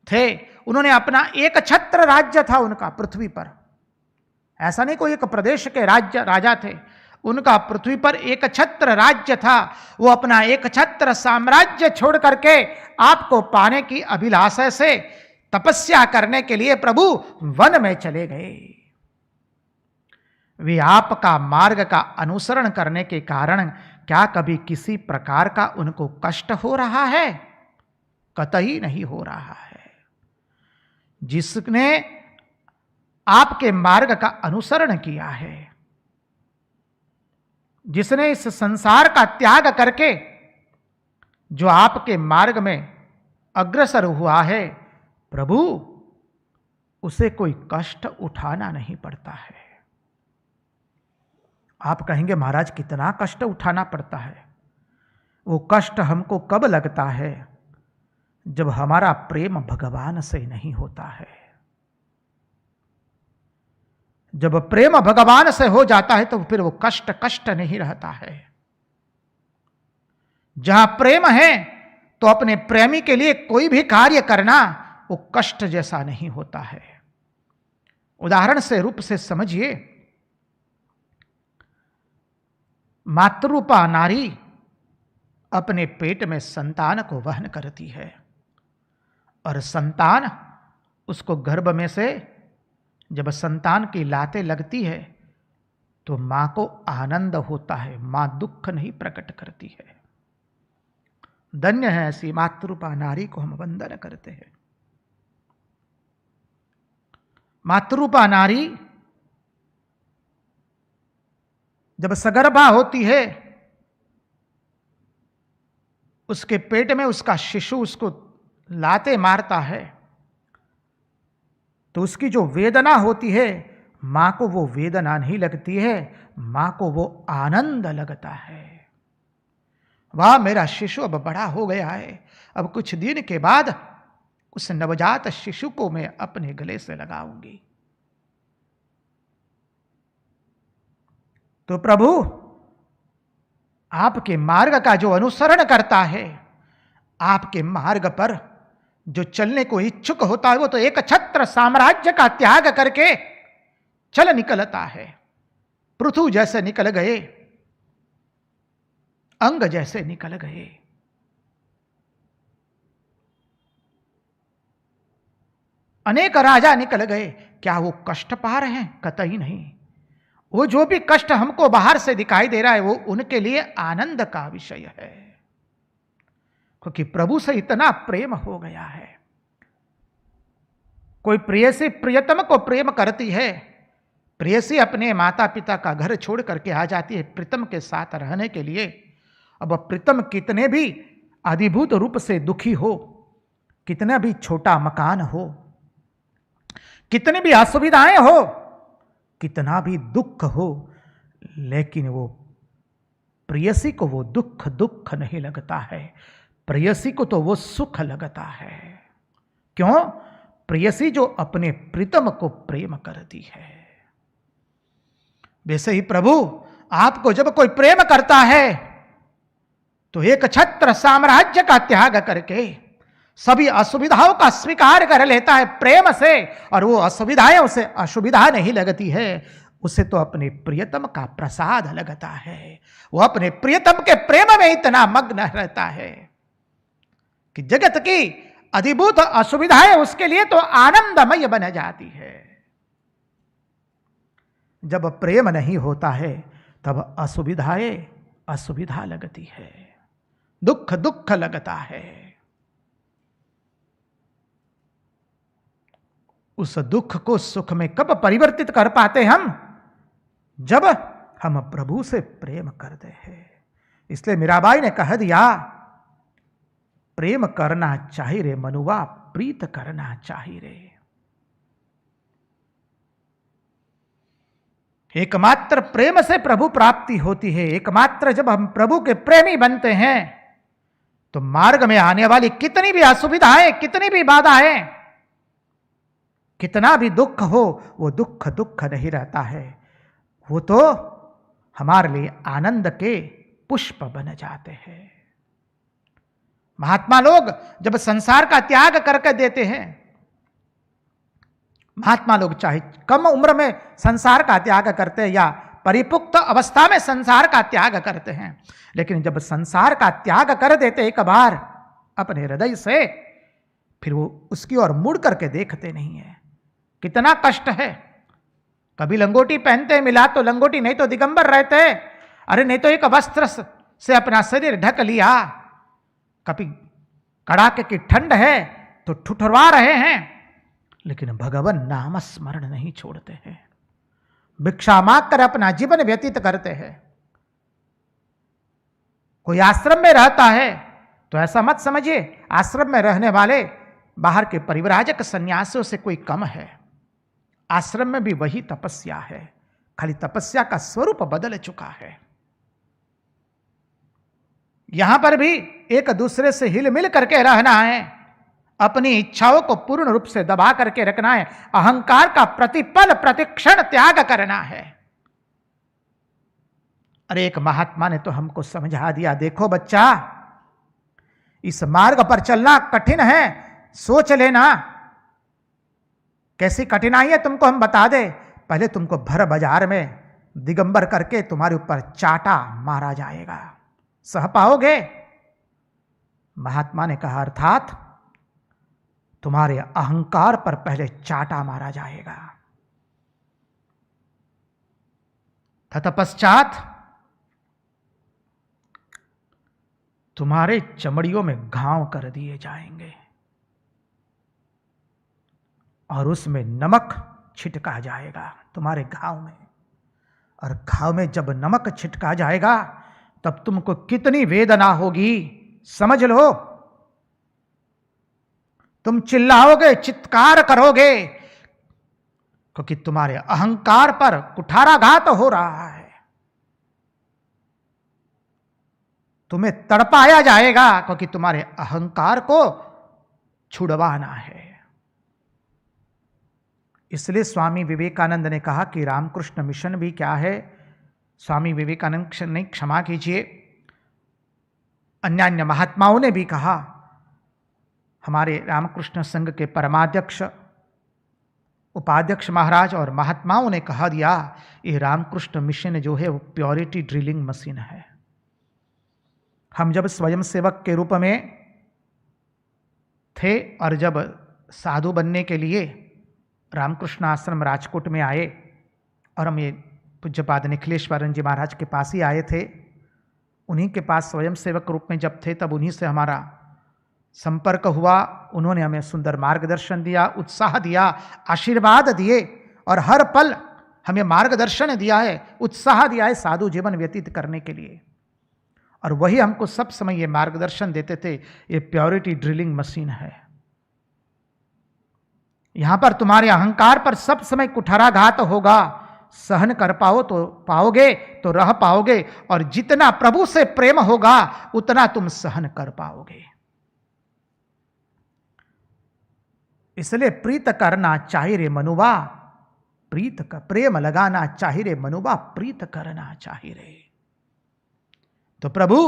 थे, उन्होंने अपना एक छत्र राज्य था उनका पृथ्वी पर। ऐसा नहीं कोई एक प्रदेश के राज्य राजा थे, उनका पृथ्वी पर एक छत्र राज्य था। वो अपना एक छत्र साम्राज्य छोड़ करके आपको पाने की अभिलाषा से तपस्या करने के लिए प्रभु वन में चले गए। वे आपका मार्ग का अनुसरण करने के कारण क्या कभी किसी प्रकार का उनको कष्ट हो रहा है? कतई नहीं हो रहा है। जिसने आपके मार्ग का अनुसरण किया है, जिसने इस संसार का त्याग करके जो आपके मार्ग में अग्रसर हुआ है, प्रभु उसे कोई कष्ट उठाना नहीं पड़ता है। आप कहेंगे महाराज कितना कष्ट उठाना पड़ता है? वो कष्ट हमको कब लगता है? जब हमारा प्रेम भगवान से नहीं होता है। जब प्रेम भगवान से हो जाता है तो फिर वो कष्ट कष्ट नहीं रहता है। जहां प्रेम है तो अपने प्रेमी के लिए कोई भी कार्य करना वो कष्ट जैसा नहीं होता है। उदाहरण से रूप से समझिए, मातृरूपा नारी अपने पेट में संतान को वहन करती है और संतान उसको गर्भ में से जब संतान की लातें लगती है तो मां को आनंद होता है, मां दुख नहीं प्रकट करती है। धन्य है ऐसी मातृरूपा नारी को हम वंदन करते हैं। मातृरूपा नारी जब सगर्भा होती है, उसके पेट में उसका शिशु उसको लाते मारता है तो उसकी जो वेदना होती है, मां को वो वेदना नहीं लगती है, मां को वो आनंद लगता है। वाह मेरा शिशु अब बड़ा हो गया है, अब कुछ दिन के बाद उस नवजात शिशु को मैं अपने गले से लगाऊंगी। तो प्रभु आपके मार्ग का जो अनुसरण करता है, आपके मार्ग पर जो चलने को इच्छुक होता है, वो तो एक छत्र साम्राज्य का त्याग करके चल निकलता है। पृथु जैसे निकल गए, अंग जैसे निकल गए। अनेक राजा निकल गए, क्या वो कष्ट पा रहे हैं? कतई नहीं। वो जो भी कष्ट हमको बाहर से दिखाई दे रहा है वो उनके लिए आनंद का विषय है, क्योंकि प्रभु से इतना प्रेम हो गया है। कोई प्रेयसी प्रियतम को प्रेम करती है, प्रेयसी अपने माता पिता का घर छोड़ करके आ जाती है प्रीतम के साथ रहने के लिए। अब प्रीतम कितने भी अधिभूत रूप से दुखी हो, कितना भी छोटा मकान हो, कितनी भी असुविधाएं हो, कितना भी दुख हो, लेकिन वो प्रेयसी को वो दुख दुख नहीं लगता है, प्रेयसी को तो वो सुख लगता है। क्यों? प्रेयसी जो अपने प्रीतम को प्रेम करती है। वैसे ही प्रभु आपको जब कोई प्रेम करता है तो एक छत्र साम्राज्य का त्याग करके सभी असुविधाओं का स्वीकार कर लेता है प्रेम से, और वो असुविधाएं उसे असुविधा नहीं लगती है, उसे तो अपने प्रियतम का प्रसाद लगता है। वो अपने प्रियतम के प्रेम में इतना मग्न रहता है कि जगत की अधिभूत असुविधाएं उसके लिए तो आनंदमय बन जाती है। जब प्रेम नहीं होता है तब असुविधाएं असुविधा लगती है, दुख दुख लगता है। उस दुख को सुख में कब परिवर्तित कर पाते हम? जब हम प्रभु से प्रेम करते हैं। इसलिए मीराबाई ने कह दिया, प्रेम करना चाहिए रे मनुआ, प्रीत करना चाहिए रे। एकमात्र प्रेम से प्रभु प्राप्ति होती है। एकमात्र जब हम प्रभु के प्रेमी बनते हैं तो मार्ग में आने वाली कितनी भी असुविधाएं, कितनी भी बाधाएं, कितना भी दुख हो, वो दुख दुख नहीं रहता है, वो तो हमारे लिए आनंद के पुष्प बन जाते हैं। महात्मा लोग जब संसार का त्याग करके देते हैं, महात्मा लोग चाहे कम उम्र में संसार का त्याग करते हैं या परिपुक्त अवस्था में संसार का त्याग करते हैं, लेकिन जब संसार का त्याग कर देते एक बार अपने हृदय से, फिर वो उसकी ओर मुड़ करके देखते नहीं है। कितना कष्ट है। कभी लंगोटी पहनते मिला तो लंगोटी, नहीं तो दिगंबर रहते, अरे नहीं तो एक वस्त्र से अपना शरीर ढक लिया। कभी कड़ाके की ठंड है तो ठुठुरवा रहे हैं, लेकिन भगवान नाम स्मरण नहीं छोड़ते हैं। भिक्षा मांग कर अपना जीवन व्यतीत करते हैं। कोई आश्रम में रहता है तो ऐसा मत समझिए आश्रम में रहने वाले बाहर के परिव्राजक सन्यासियों से कोई कम है। आश्रम में भी वही तपस्या है, खाली तपस्या का स्वरूप बदल चुका है। यहां पर भी एक दूसरे से हिल मिल करके रहना है, अपनी इच्छाओं को पूर्ण रूप से दबा करके रखना है, अहंकार का प्रतिपल प्रतिक्षण त्याग करना है। अरे एक महात्मा ने तो हमको समझा दिया, देखो बच्चा, इस मार्ग पर चलना कठिन है, सोच लेना कैसी कठिनाई है तुमको हम बता दे। पहले तुमको भर बाजार में दिगंबर करके तुम्हारे ऊपर चाटा मारा जाएगा, सह पाओगे? महात्मा ने कहा अर्थात तुम्हारे अहंकार पर पहले चाटा मारा जाएगा, तत्पश्चात तुम्हारे चमड़ियों में घाव कर दिए जाएंगे और उसमें नमक छिटका जाएगा तुम्हारे घाव में। और घाव में जब नमक छिटका जाएगा तब तुमको कितनी वेदना होगी समझ लो। तुम चिल्लाओगे, चित्कार करोगे, क्योंकि तुम्हारे अहंकार पर कुठाराघात हो रहा है। तुम्हें तड़पाया जाएगा क्योंकि तुम्हारे अहंकार को छुड़वाना है। इसलिए स्वामी विवेकानंद ने कहा कि रामकृष्ण मिशन भी क्या है। स्वामी विवेकानंद ने, क्षमा कीजिए, अन्य अन्य महात्माओं ने भी कहा, हमारे रामकृष्ण संघ के परमाध्यक्ष उपाध्यक्ष महाराज और महात्माओं ने कहा दिया, ये रामकृष्ण मिशन जो है वो प्योरिटी ड्रिलिंग मशीन है। हम जब स्वयं सेवक के रूप में थे और जब साधु बनने के लिए रामकृष्ण आश्रम राजकोट में आए और हम ये पूज्यपाद निखिलेश्वरन जी महाराज के पास ही आए थे, उन्हीं के पास स्वयं सेवक रूप में जब थे तब उन्हीं से हमारा संपर्क हुआ। उन्होंने हमें सुंदर मार्गदर्शन दिया, उत्साह दिया, आशीर्वाद दिए और हर पल हमें मार्गदर्शन दिया है, उत्साह दिया है साधु जीवन व्यतीत करने के लिए। और वही हमको सब समय ये मार्गदर्शन देते थे, ये प्योरिटी ड्रिलिंग मशीन है। यहां पर तुम्हारे अहंकार पर सब समय कुठाराघात होगा, सहन कर पाओ तो पाओगे, तो रह पाओगे, और जितना प्रभु से प्रेम होगा उतना तुम सहन कर पाओगे। इसलिए प्रीत करना चाहिए रे मनुवा, प्रीत का प्रेम लगाना चाहिए रे मनुवा, प्रीत करना चाहिए रे। तो प्रभु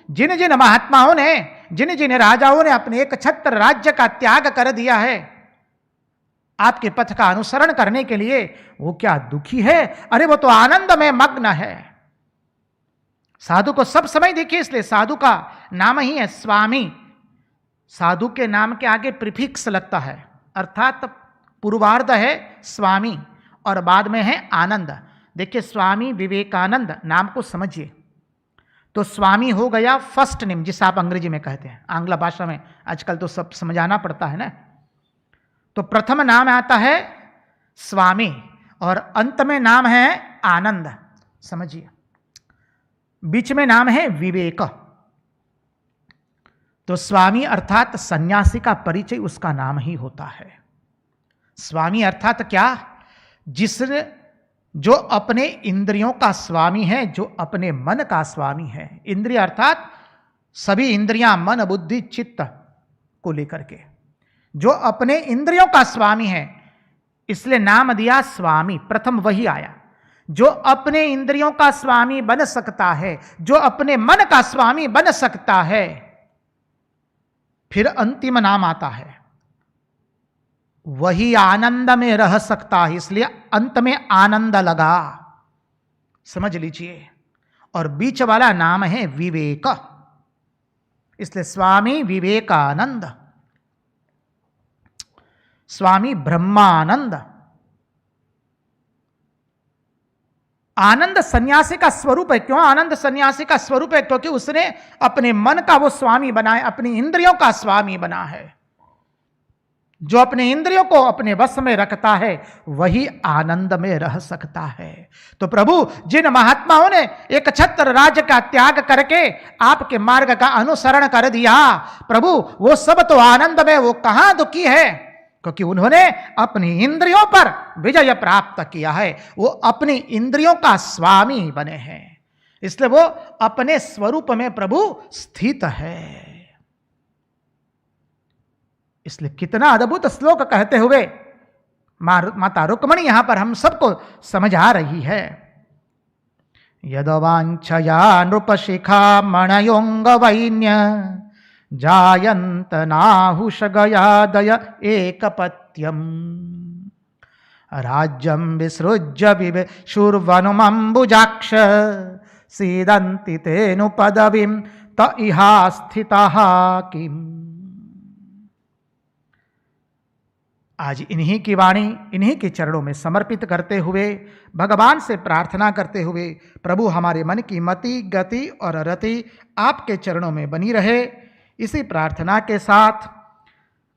जिन जिन महात्माओं ने, जिन जिन राजाओं ने अपने एक छत्र राज्य का त्याग कर दिया है आपके पथ का अनुसरण करने के लिए, वो क्या दुखी है? अरे वो तो आनंद में मग्न है। साधु को सब समय देखिए, इसलिए साधु का नाम ही है स्वामी। साधु के नाम के आगे प्रीफिक्स लगता है, अर्थात पूर्वार्ध है स्वामी और बाद में है आनंद। देखिए स्वामी विवेकानंद नाम को समझिए, तो स्वामी हो गया फर्स्ट नेम, जिसे आप अंग्रेजी में कहते हैं, आंग्ल भाषा में आजकल तो सब समझाना पड़ता है ना। तो प्रथम नाम आता है स्वामी और अंत में नाम है आनंद, समझिए। बीच में नाम है विवेक। तो स्वामी अर्थात सन्यासी का परिचय उसका नाम ही होता है। स्वामी अर्थात क्या? जो अपने इंद्रियों का स्वामी है, जो अपने मन का स्वामी है। इंद्रिय अर्थात सभी इंद्रियां, मन बुद्धि चित्त को लेकर के, जो अपने इंद्रियों का स्वामी है, इसलिए नाम दिया स्वामी। प्रथम वही आया जो अपने इंद्रियों का स्वामी बन सकता है, जो अपने मन का स्वामी बन सकता है। फिर अंतिम नाम आता है वही आनंद में रह सकता है, इसलिए अंत में आनंद लगा, समझ लीजिए। और बीच वाला नाम है विवेक, इसलिए स्वामी विवेकानंद, स्वामी ब्रह्मानंद। आनंद सन्यासी का स्वरूप है। क्यों आनंद सन्यासी का स्वरूप है? क्योंकि उसने अपने मन का वो स्वामी बना है, अपनी इंद्रियों का स्वामी बना है। जो अपने इंद्रियों को अपने वश में रखता है वही आनंद में रह सकता है। तो प्रभु जिन महात्माओं ने एक छत्र राज्य का त्याग करके आपके मार्ग का अनुसरण कर दिया, प्रभु वो सब तो आनंद में, वो कहां दुखी है? क्योंकि उन्होंने अपनी इंद्रियों पर विजय प्राप्त किया है, वो अपनी इंद्रियों का स्वामी बने हैं, इसलिए वो अपने स्वरूप में प्रभु स्थित है। इसलिए कितना अद्भुत श्लोक कहते हुए माता रुक्मणी यहां पर हम सबको समझा रही है। यदवांछया नृपशिखा मणयोंग वैन्य जायंत नाहुष गयादय एकपत्यम राज्यम विसृज्य विवेशुर्वनुमंबुजाक्ष सीदंति तेनु पदवीं त इहा स्थिताः किम। आज इन्हीं की वाणी, इन्हीं के चरणों में समर्पित करते हुए, भगवान से प्रार्थना करते हुए, प्रभु हमारे मन की मति गति और रति आपके चरणों में बनी रहे, इसी प्रार्थना के साथ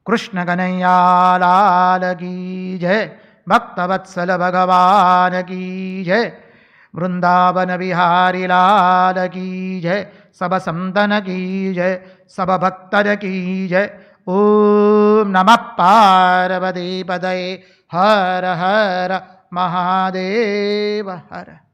कृष्ण कन्हैया लाल की जय, भक्तवत्सल भगवान की जय, वृंदावन बिहारी लाल की जय, सब संतन की जय, सब भक्तन की जय। ओम नमः पार्वती पतये हर हर महादेव हर।